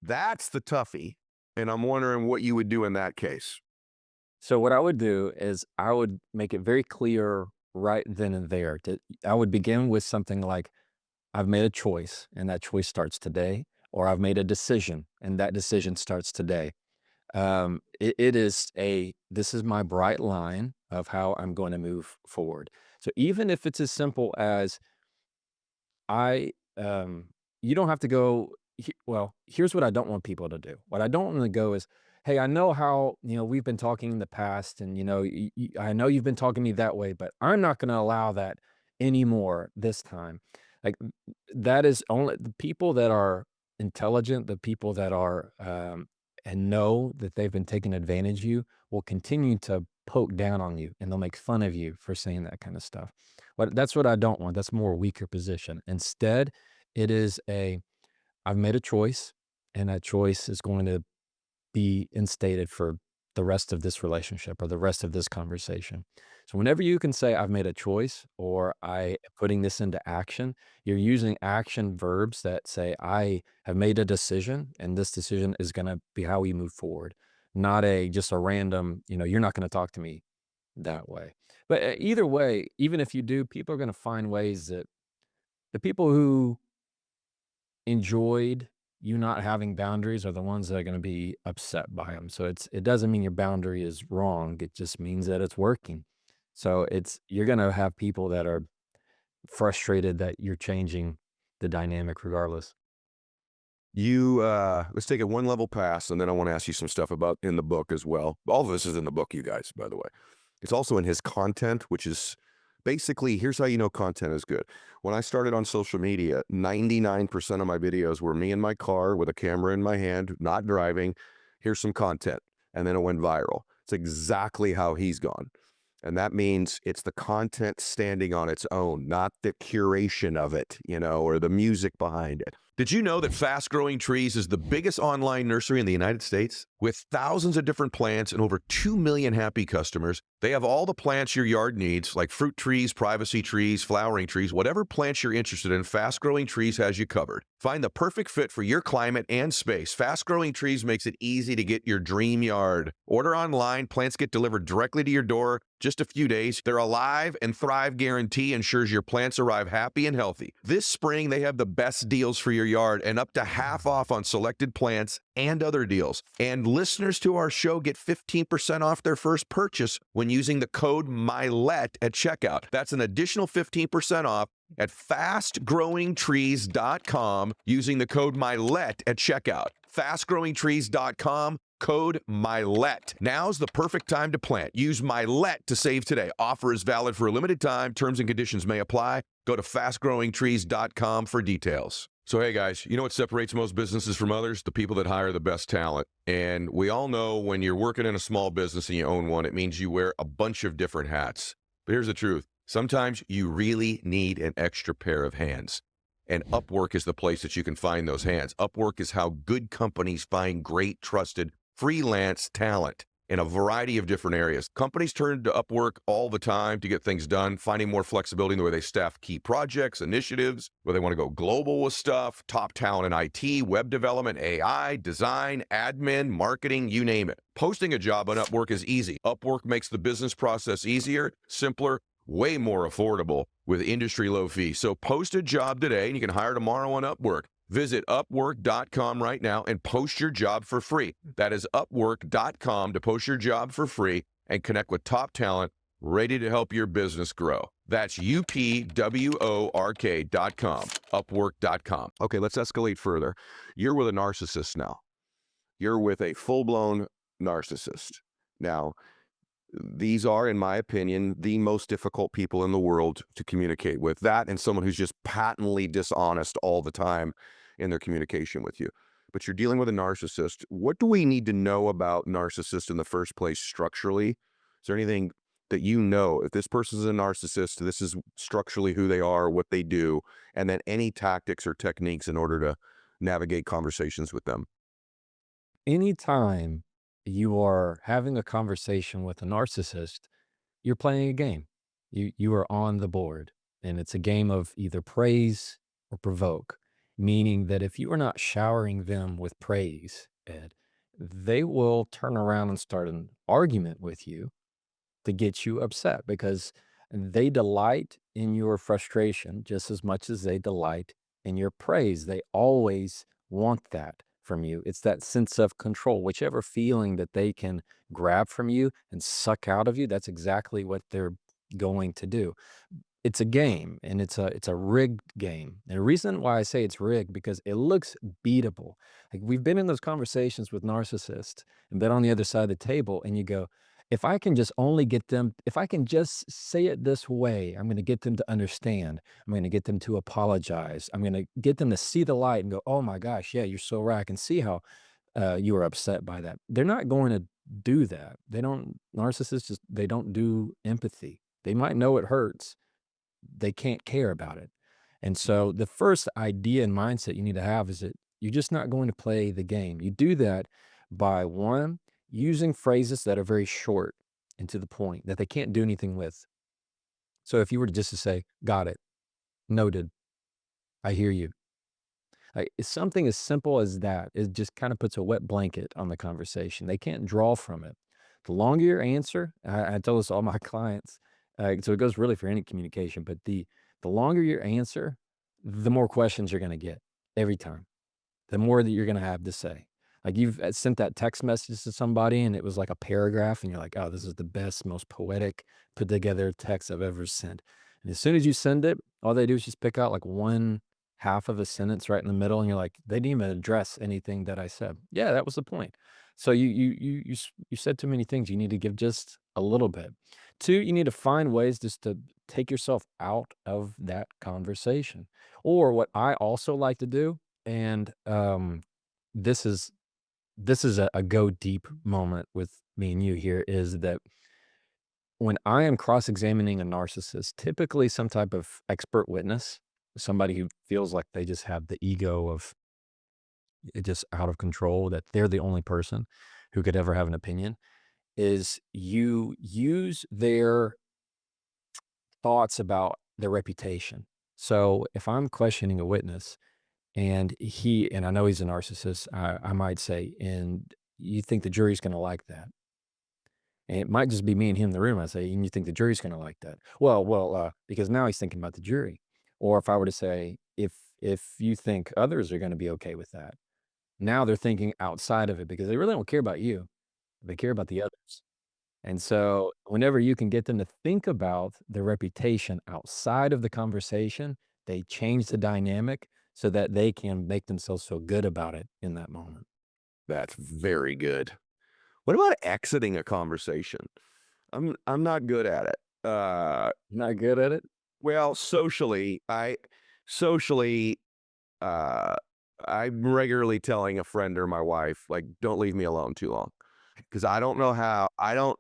That's the toughie. And I'm wondering what you would do in that case. So what I would do is I would make it very clear right then and there that I would begin with something like, I've made a choice and that choice starts today, or I've made a decision and that decision starts today. It is this is my bright line of how I'm going to move forward. So even if it's as simple as I, you don't have to go. Well, here's what I don't want people to do. What I don't want to go is, hey, I know how we've been talking in the past, and I know you've been talking to me that way, but I'm not going to allow that anymore this time. Like that is only the people that are intelligent, the people that are and know that they've been taking advantage of you will continue to poke down on you, and they'll make fun of you for saying that kind of stuff. But that's what I don't want. That's more weaker position. Instead, it is I've made a choice, and that choice is going to be instated for the rest of this relationship or the rest of this conversation. So whenever you can say I've made a choice or I am putting this into action, you're using action verbs that say I have made a decision and this decision is going to be how we move forward. Not a just a random, you're not going to talk to me that way. But either way, even if you do, people are going to find ways that the people who enjoyed you not having boundaries are the ones that are going to be upset by them. So it doesn't mean your boundary is wrong. It just means that it's working. So you're going to have people that are frustrated that you're changing the dynamic regardless. Let's take it one level past, and then I want to ask you some stuff about in the book as well. All of this is in the book, you guys, by the way. It's also in his content, which is basically, here's how you know content is good. When I started on social media, 99% of my videos were me in my car with a camera in my hand, not driving. Here's some content. And then it went viral. It's exactly how he's gone. And that means it's the content standing on its own, not the curation of it, or the music behind it. Did you know that Fast Growing Trees is the biggest online nursery in the United States? With thousands of different plants and over 2 million happy customers, they have all the plants your yard needs, like fruit trees, privacy trees, flowering trees, whatever plants you're interested in, Fast Growing Trees has you covered. Find the perfect fit for your climate and space. Fast Growing Trees makes it easy to get your dream yard. Order online, plants get delivered directly to your door, just a few days. Their Alive and Thrive guarantee ensures your plants arrive happy and healthy. This spring, they have the best deals for your yard and up to half off on selected plants and other deals. And listeners to our show get 15% off their first purchase when using the code Mylett at checkout. That's an additional 15% off at fastgrowingtrees.com using the code Mylett at checkout. Fastgrowingtrees.com, code Mylett. Now's the perfect time to plant. Use Mylett to save today. Offer is valid for a limited time. Terms and conditions may apply. Go to fastgrowingtrees.com for details. So, hey guys, you know what separates most businesses from others? The people that hire the best talent. And we all know when you're working in a small business and you own one, it means you wear a bunch of different hats. But here's the truth. Sometimes you really need an extra pair of hands. And Upwork is the place that you can find those hands. Upwork is how good companies find great, trusted freelance talent in a variety of different areas. Companies turn to Upwork all the time to get things done, finding more flexibility in the way they staff key projects, initiatives, where they want to go global with stuff, top talent in IT, web development, AI, design, admin, marketing, you name it. Posting a job on Upwork is easy. Upwork makes the business process easier, simpler, way more affordable with industry low fees. So post a job today and you can hire tomorrow on Upwork. Visit Upwork.com right now and post your job for free. That is Upwork.com to post your job for free and connect with top talent ready to help your business grow. That's UPWORK.com, Upwork.com. Okay, let's escalate further. You're with a narcissist now. You're with a full-blown narcissist. Now, these are, in my opinion, the most difficult people in the world to communicate with. That and someone who's just patently dishonest all the time in their communication with you. But you're dealing with a narcissist. What do we need to know about narcissists in the first place structurally? Is there anything that you know? If this person's a narcissist, this is structurally who they are, what they do, and then any tactics or techniques in order to navigate conversations with them. Anytime you are having a conversation with a narcissist, you're playing a game. You are on the board, and it's a game of either praise or provoke, meaning that if you are not showering them with praise, Ed, they will turn around and start an argument with you to get you upset because they delight in your frustration just as much as they delight in your praise. They always want that from you. It's that sense of control, whichever feeling that they can grab from you and suck out of you, that's exactly what they're going to do. It's a game, and it's a rigged game. And the reason why I say it's rigged because it looks beatable. Like we've been in those conversations with narcissists and been on the other side of the table, and you go, if I can just only get them, if I can just say it this way, I'm going to get them to understand. I'm going to get them to apologize. I'm going to get them to see the light and go, oh my gosh, yeah, you're so right. I can see how you were upset by that. They're not going to do that. They don't, narcissists just, they don't do empathy. They might know it hurts, they can't care about it. And so the first idea and mindset you need to have is that you're just not going to play the game. You do that by one, using phrases that are very short and to the point that they can't do anything with. So if you were to just to say, got it, noted, I hear you. Like it's something as simple as that, it just kind of puts a wet blanket on the conversation. They can't draw from it. The longer your answer, I tell this to all my clients, so it goes really for any communication, but the longer your answer, the more questions you're going to get every time, the more that you're going to have to say. Like you've sent that text message to somebody and it was like a paragraph and you're like, oh, this is the best, most poetic put together text I've ever sent. As soon as you send it, all they do is just pick out like one half of a sentence right in the middle, and you're like, they didn't even address anything that I said. Yeah, that was the point. So you said too many things. You need to give just a little bit. Two, you need to find ways just to take yourself out of that conversation. Or what I also like to do, and this is a go deep moment with me and you here, is that when I am cross-examining a narcissist, typically some type of expert witness, somebody who feels like they just have the ego of just out of control, that they're the only person who could ever have an opinion, is you use their thoughts about their reputation. So if I'm questioning a witness and I know he's a narcissist, I might say, and you think the jury's going to like that. And it might just be me and him in the room. I say, and you think the jury's gonna like that? Because now he's thinking about the jury. Or if I were to say, if you think others are gonna be okay with that, now they're thinking outside of it because they really don't care about you. They care about the others. And so whenever you can get them to think about their reputation outside of the conversation, they change the dynamic so that they can make themselves feel good about it in that moment. That's very good. What about exiting a conversation? I'm not good at it. Not good at it? Well, socially, uh, I'm regularly telling a friend or my wife, like, "Don't leave me alone too long," because I don't know how. I don't.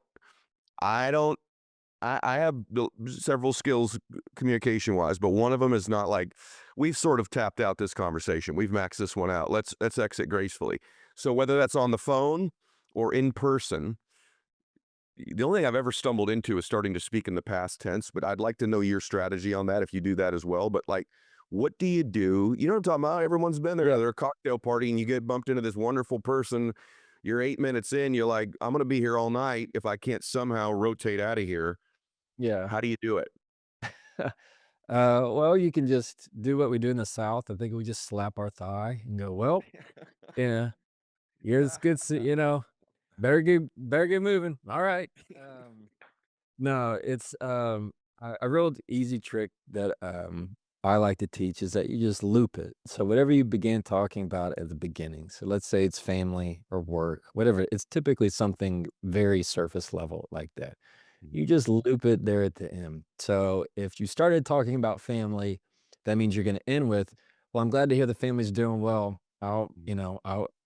I have built several skills communication wise, but one of them is not like we've sort of tapped out this conversation. We've maxed this one out. Let's exit gracefully. So whether that's on the phone or in person, the only thing I've ever stumbled into is starting to speak in the past tense, but I'd like to know your strategy on that if you do that as well. But like, what do you do? You know what I'm talking about? Everyone's been there. Yeah. They're a cocktail party and you get bumped into this wonderful person. You're 8 minutes in, you're like, I'm going to be here all night if I can't somehow rotate out of here. Yeah. How do you do it? Well, you can just do what we do in the South. I think we just slap our thigh and go, "Well, yeah, here's good, better get moving. All right." No, it's a real easy trick that I like to teach is that you just loop it. So whatever you begin talking about at the beginning. So let's say it's family or work, whatever. It's typically something very surface level like that. You Mhm, just loop it there at the end. So if you started talking about family, that means you're going to end with, "Well, I'm glad to hear the family's doing well. mhm,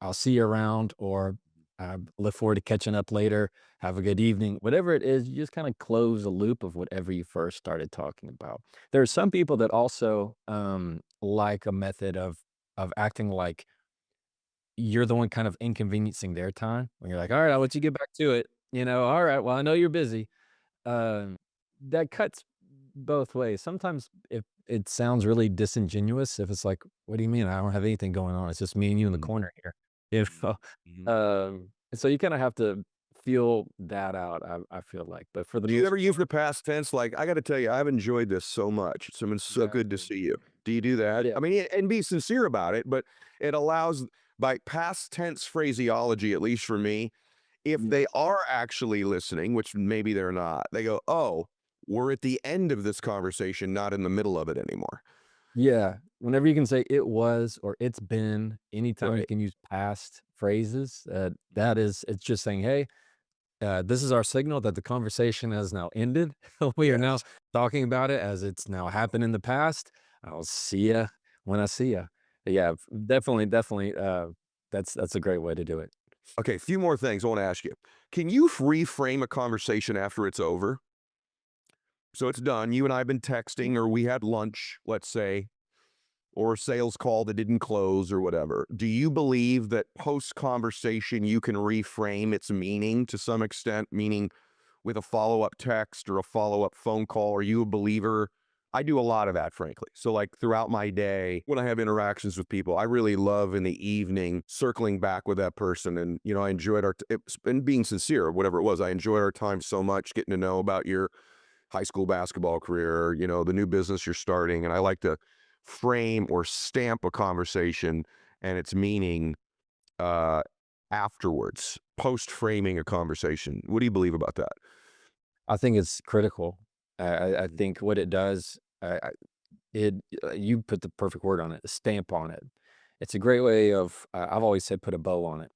I'll see you around, or I look forward to catching up later. Have a good evening." Whatever it is, you just kind of close the loop of whatever you first started talking about. There are some people that also like a method of acting like you're the one kind of inconveniencing their time when you're like, "All right, I'll let you get back to it." "All right, well, I know you're busy." Um, that cuts both ways. Sometimes if it sounds really disingenuous, if it's like, "What do you mean? I don't have anything going on. It's just me and you in the mhm, corner here." You mhm, know? mhm. So you kinda have to feel that out, I feel like, but for the Do you most ever use part. the past tense? Like, I got to tell you, I've enjoyed this so much. It's been so good to Exactly. see you. Do you do that? Yeah. I mean, and be sincere about it, but it allows by past tense phraseology, at least for me, if Yeah. they are actually listening, which maybe they're not, they go, "Oh, we're at the end of this conversation, not in the middle of it anymore." Yeah. Whenever you can say "it was" or "it's been," anytime you Right. can use past phrases, that is it's just saying, "Hey, this is our signal that the conversation has now ended. We are now Yes. talking about it as it's now happened in the past. I'll see ya when I see ya." Yeah, definitely, that's a great way to do it. Okay, a few more things I want to ask you. Can you reframe a conversation after it's over? So it's done. You and I have been texting, or we had lunch, let's say, or a sales call that didn't close, or whatever. Do you believe that post conversation you can reframe its meaning to some extent, meaning with a follow up text or a follow up phone call? Are you a believer? I do a lot of that, frankly. So, like throughout my day, when I have interactions with people, I really love in the evening circling back with that person. And, I enjoyed and being sincere, whatever it was, I enjoyed our time so much getting to know about your high school basketball career, the new business you're starting. And I like to frame or stamp a conversation and its meaning uh, afterwards, post framing a conversation. What do you believe about that? I think it's critical. I Mhm. think what it does, it you put the perfect word on it, a stamp on it. It's a great way of, I've always said put a bow on it,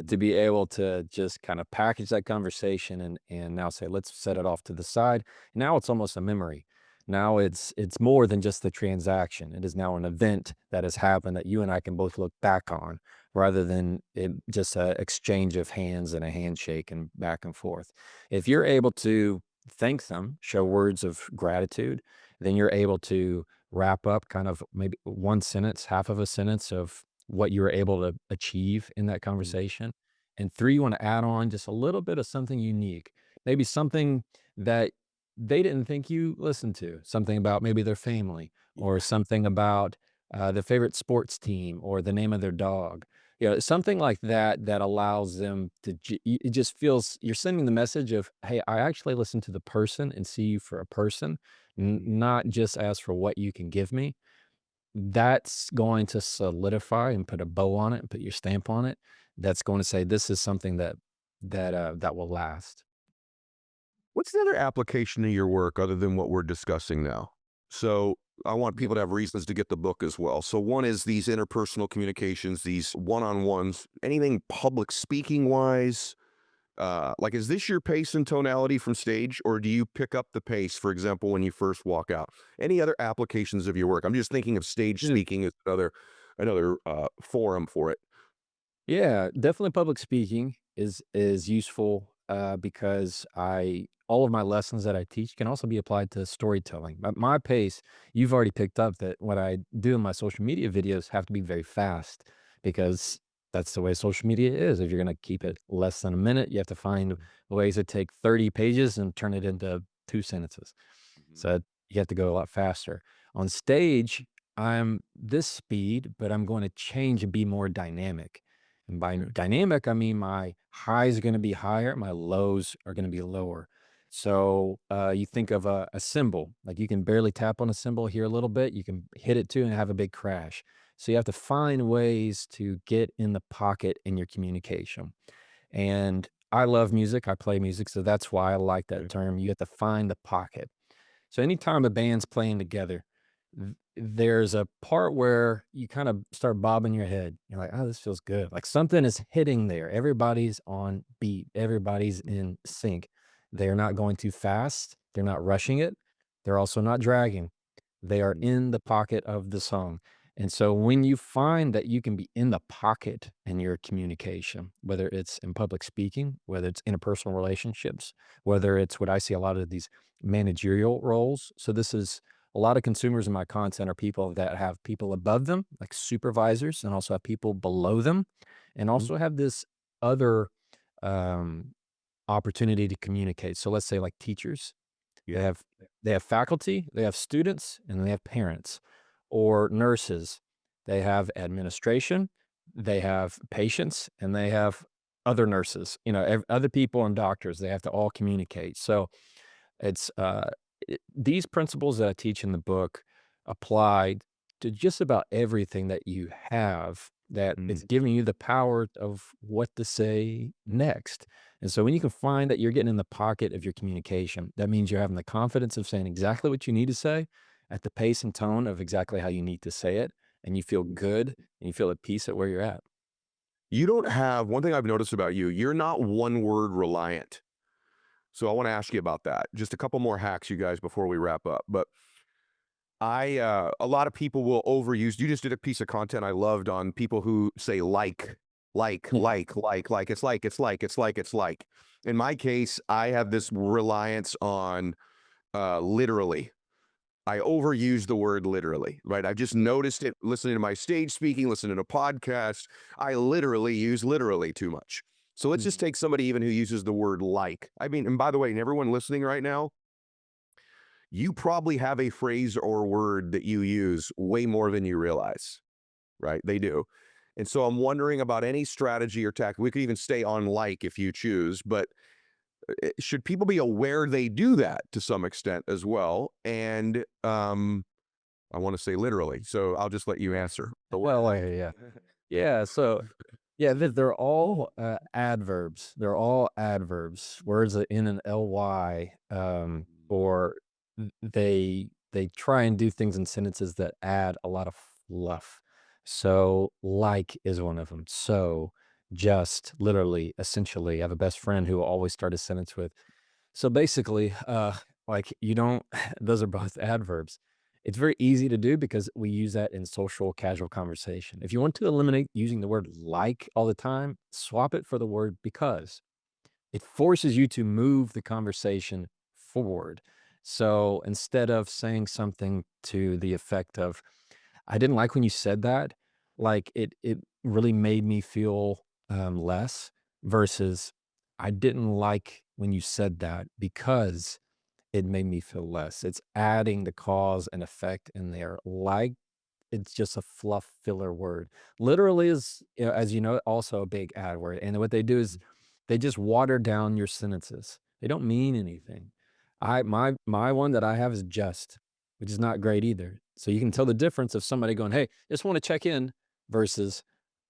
to Mhm. be able to just kind of package that conversation and now say, let's set it off to the side. Now it's almost a memory. Now it's more than just the transaction. It is now an event that has happened that you and I can both look back on, rather than it just a exchange of hands and a handshake and back and forth. If you're able to thank them, show words of gratitude, then you're able to wrap up kind of maybe one sentence, half of a sentence of what you were able to achieve in that Mhm. conversation. And three, you want to add on just a little bit of something unique, maybe something that they didn't think you listened to, something about maybe their family, or Yeah. something about their favorite sports team or the name of their dog. You know, something like that that allows them to, it just feels you're sending the message of, hey, I actually listen to the person and see you for a person, Mhm. not just as for what you can give me. That's going to solidify and put a bow on it and put your stamp on it. That's going to say this is something that will last. What's the other application of your work other than what we're discussing now? So I want people to have reasons to get the book as well. So one is these interpersonal communications, these one-on-ones, anything public speaking wise. Like, is this your pace and tonality from stage, or do you pick up the pace, for example, when you first walk out? Any other applications of your work? I'm just thinking of stage Yeah. speaking as another forum for it. Yeah, definitely public speaking is useful, because I all of my lessons that I teach can also be applied to storytelling. My pace, you've already picked up that what I do in my social media videos have to be very fast, because that's the way social media is. If you're gonna keep it less than a minute, you have to find Mhm. ways to take 30 pages and turn it into 2 sentences. Mhm. So you have to go a lot faster. On stage, I'm this speed, but I'm going to change and be more dynamic. And by Okay. dynamic, I mean my highs are going to be higher, my lows are going to be lower. So you think of a cymbal, like you can barely tap on a cymbal here a little bit, you can hit it too and have a big crash. So you have to find ways to get in the pocket in your communication. And I love music, I play music, so that's why I like that Okay. term. You have to find the pocket. So anytime a band's playing together, there's a part where you kind of start bobbing your head. You're like, "Oh, this feels good." Like something is hitting there. Everybody's on beat. Everybody's in sync. They're not going too fast. They're not rushing it. They're also not dragging. They are Mhm. in the pocket of the song. And so when you find that you can be in the pocket in your communication, whether it's in public speaking, whether it's interpersonal relationships, whether it's what I see a lot of these managerial roles. So this is a lot of consumers in my content are people that have people above them, like supervisors, and also have people below them, and Mhm. also have this other um, opportunity to communicate. So let's say like teachers, they Yeah. have they have faculty, they have students, and they have parents, or nurses. They have administration, they have patients, and they have other nurses. You know, other people and doctors. They have to all communicate. So it's, these principles that I teach in the book applied to just about everything that you have, that it's Mhm. giving you the power of what to say next. And so when you can find that you're getting in the pocket of your communication, that means you're having the confidence of saying exactly what you need to say at the pace and tone of exactly how you need to say it. And you feel good and you feel at peace at where you're at. You don't have one thing I've noticed about you, you're not one word reliant. So I want to ask you about that. Just a couple more hacks, you guys, before we wrap up. But a lot of people will overuse. You just did a piece of content I loved on people who say like. It's like. In my case, I have this reliance on literally. I overuse the word literally, right? I've just noticed it listening to my stage speaking, listening to podcasts. I literally use literally too much. So let's just Mhm. take somebody even who uses the word like. I mean, and by the way, and everyone listening right now, you probably have a phrase or word that you use way more than you realize, right? They do. And so I'm wondering about any strategy or tactic. We could even stay on like if you choose, but should people be aware they do that to some extent as well? And I want to say literally, so I'll just let you answer. Well, yeah. Yeah, so yeah, they're all, adverbs. They're all adverbs, words that end in ly, or they try and do things in sentences that add a lot of fluff. So, like is one of them. So, just, literally, essentially. I have a best friend who will always start a sentence with, so basically, like you don't those are both adverbs. It's very easy to do because we use that in social casual conversation. If you want to eliminate using the word like all the time, swap it for the word because. It forces you to move the conversation forward. So instead of saying something to the effect of, I didn't like when you said that, like it really made me feel less versus I didn't like when you said that because it made me feel less. It's adding the cause and effect in there. Like it's just a fluff filler word. Literally is, as you know, also a big ad word. And what they do is they just water down your sentences. They don't mean anything. My one that I have is just, which is not great either. So you can tell the difference of somebody going, "Hey, just want to check in," versus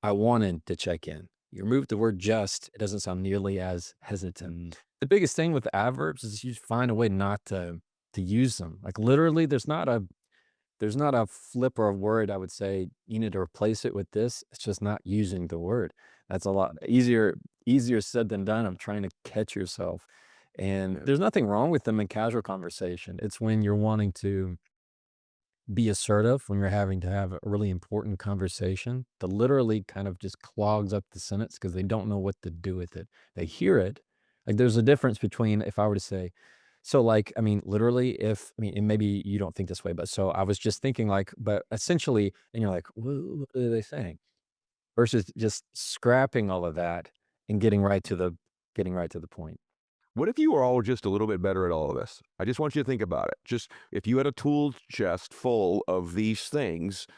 "I wanted to check in." You remove the word just, it doesn't sound nearly as hesitant. The biggest thing with adverbs is you find a way not to use them. Like literally, there's not a flip or a word I would say you need to replace it with this. It's just not using the word. That's a lot easier said than done. I'm trying to catch yourself. And Yeah. there's nothing wrong with them in casual conversation. It's when you're wanting to be assertive, when you're having to have a really important conversation that literally kind of just clogs up the sentence because they don't know what to do with it. They hear it. Like there's a difference between if I were to say, so like, I mean, literally, if I mean, and maybe you don't think this way, but so I was just thinking like, but essentially, and you're like, what are they saying? Versus just scrapping all of that and getting right to the point. What if you were all just a little bit better at all of this? I just want you to think about it. Just if you had a tool chest full of these things,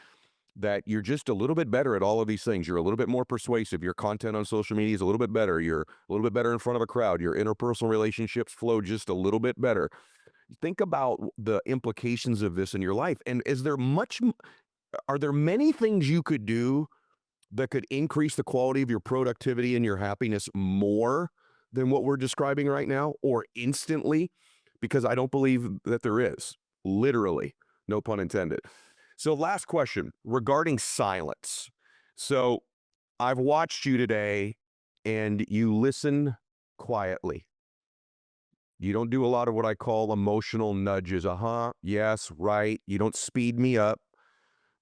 that you're just a little bit better at all of these things. You're a little bit more persuasive. Your content on social media is a little bit better. You're a little bit better in front of a crowd. Your interpersonal relationships flow just a little bit better. Think about the implications of this in your life. And are there many things you could do that could increase the quality of your productivity and your happiness more than what we're describing right now, or instantly? Because I don't believe that there is, literally, no pun intended. So, last question regarding silence. So, I've watched you today and you listen quietly. You don't do a lot of what I call emotional nudges. Uh huh. Yes. Right. You don't speed me up.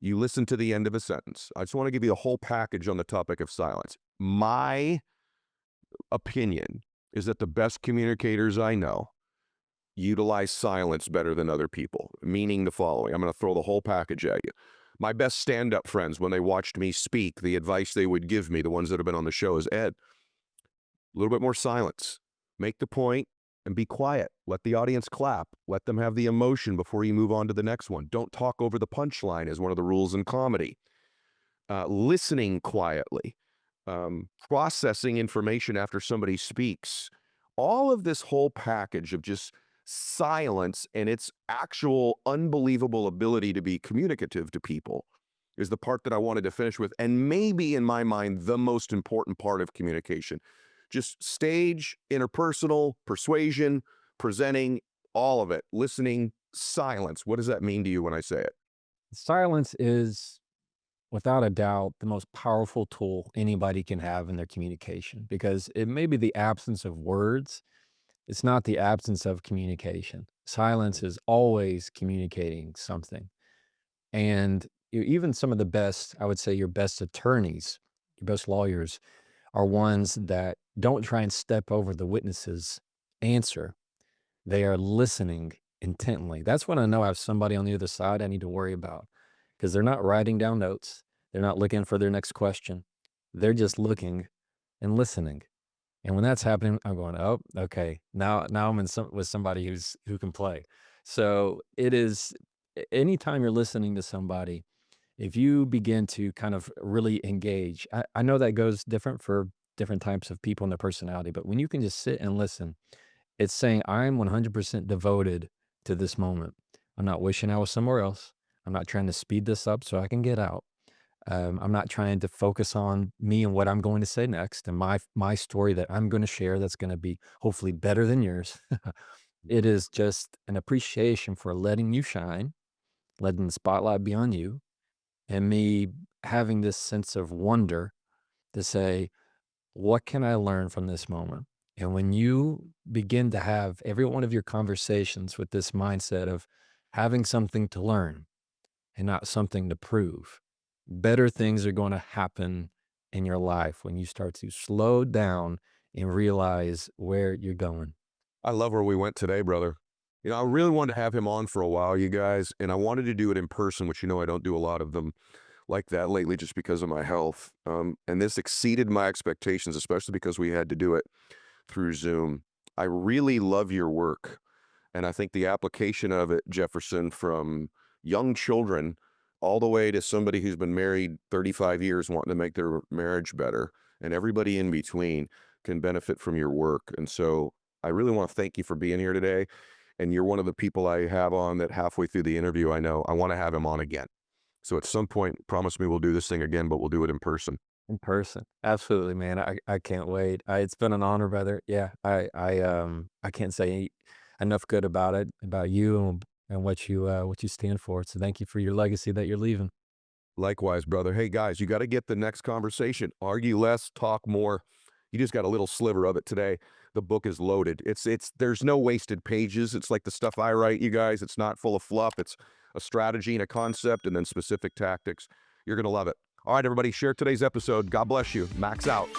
You listen to the end of a sentence. I just want to give you the whole package on the topic of silence. My opinion is that the best communicators I know utilize silence better than other people, meaning the following. I'm going to throw the whole package at you. My best stand up friends, when they watched me speak, the advice they would give me, the ones that have been on the show, is Ed, a little bit more silence. Make the point and be quiet. Let the audience clap. Let them have the emotion before you move on to the next one. Don't talk over the punchline, is one of the rules in comedy. Listening quietly, processing information after somebody speaks. All of this whole package of just silence and its actual unbelievable ability to be communicative to people is the part that I wanted to finish with. And maybe, in my mind, the most important part of communication. Just stage, interpersonal, persuasion, presenting, all of it, listening, silence. What does that mean to you when I say it? Silence is without a doubt the most powerful tool anybody can have in their communication because it may be the absence of words. It's not the absence of communication. Silence is always communicating something. And even some of the best, I would say your best attorneys, your best lawyers are ones that don't try and step over the witness's answer. They are listening intently. That's when I know I have somebody on the other side I need to worry about because they're not writing down notes. They're not looking for their next question. They're just looking and listening. And when that's happening, I'm going, "Oh, okay. Now I'm in with somebody who can play." So it is anytime you're listening to somebody, if you begin to kind of really engage, I know that goes different for different types of people and their personality, but when you can just sit and listen, it's saying, "I'm 100% devoted to this moment. I'm not wishing I was somewhere else. I'm not trying to speed this up so I can get out. I'm not trying to focus on me and what I'm going to say next and my story that I'm gonna share that's gonna be hopefully better than yours." It is just an appreciation for letting you shine, letting the spotlight be on you, and me having this sense of wonder to say, what can I learn from this moment? And when you begin to have every one of your conversations with this mindset of having something to learn and not something to prove, better things are going to happen in your life when you start to slow down and realize where you're going. I love where we went today, brother. I really wanted to have him on for a while, you guys, and I wanted to do it in person, which I don't do a lot of them like that lately just because of my health. And this exceeded my expectations, especially because we had to do it through Zoom. I really love your work. And I think the application of it, Jefferson, from young children all the way to somebody who's been married 35 years wanting to make their marriage better, and everybody in between can benefit from your work. And so I really want to thank you for being here today. And you're one of the people I have on that halfway through the interview, I know I want to have him on again. So at some point, promise me we'll do this thing again, but we'll do it in person. In person. Absolutely, man. I can't wait. It's been an honor, brother. Yeah. I can't say enough good about it, about you and what you stand for. So thank you for your legacy that you're leaving. Likewise, brother. Hey, guys, you got to get the next conversation. Argue less, talk more. You just got a little sliver of it today. The book is loaded. There's no wasted pages. It's like the stuff I write, you guys. It's not full of fluff. It's a strategy and a concept and then specific tactics. You're going to love it. All right, everybody, share today's episode. God bless you. Max out.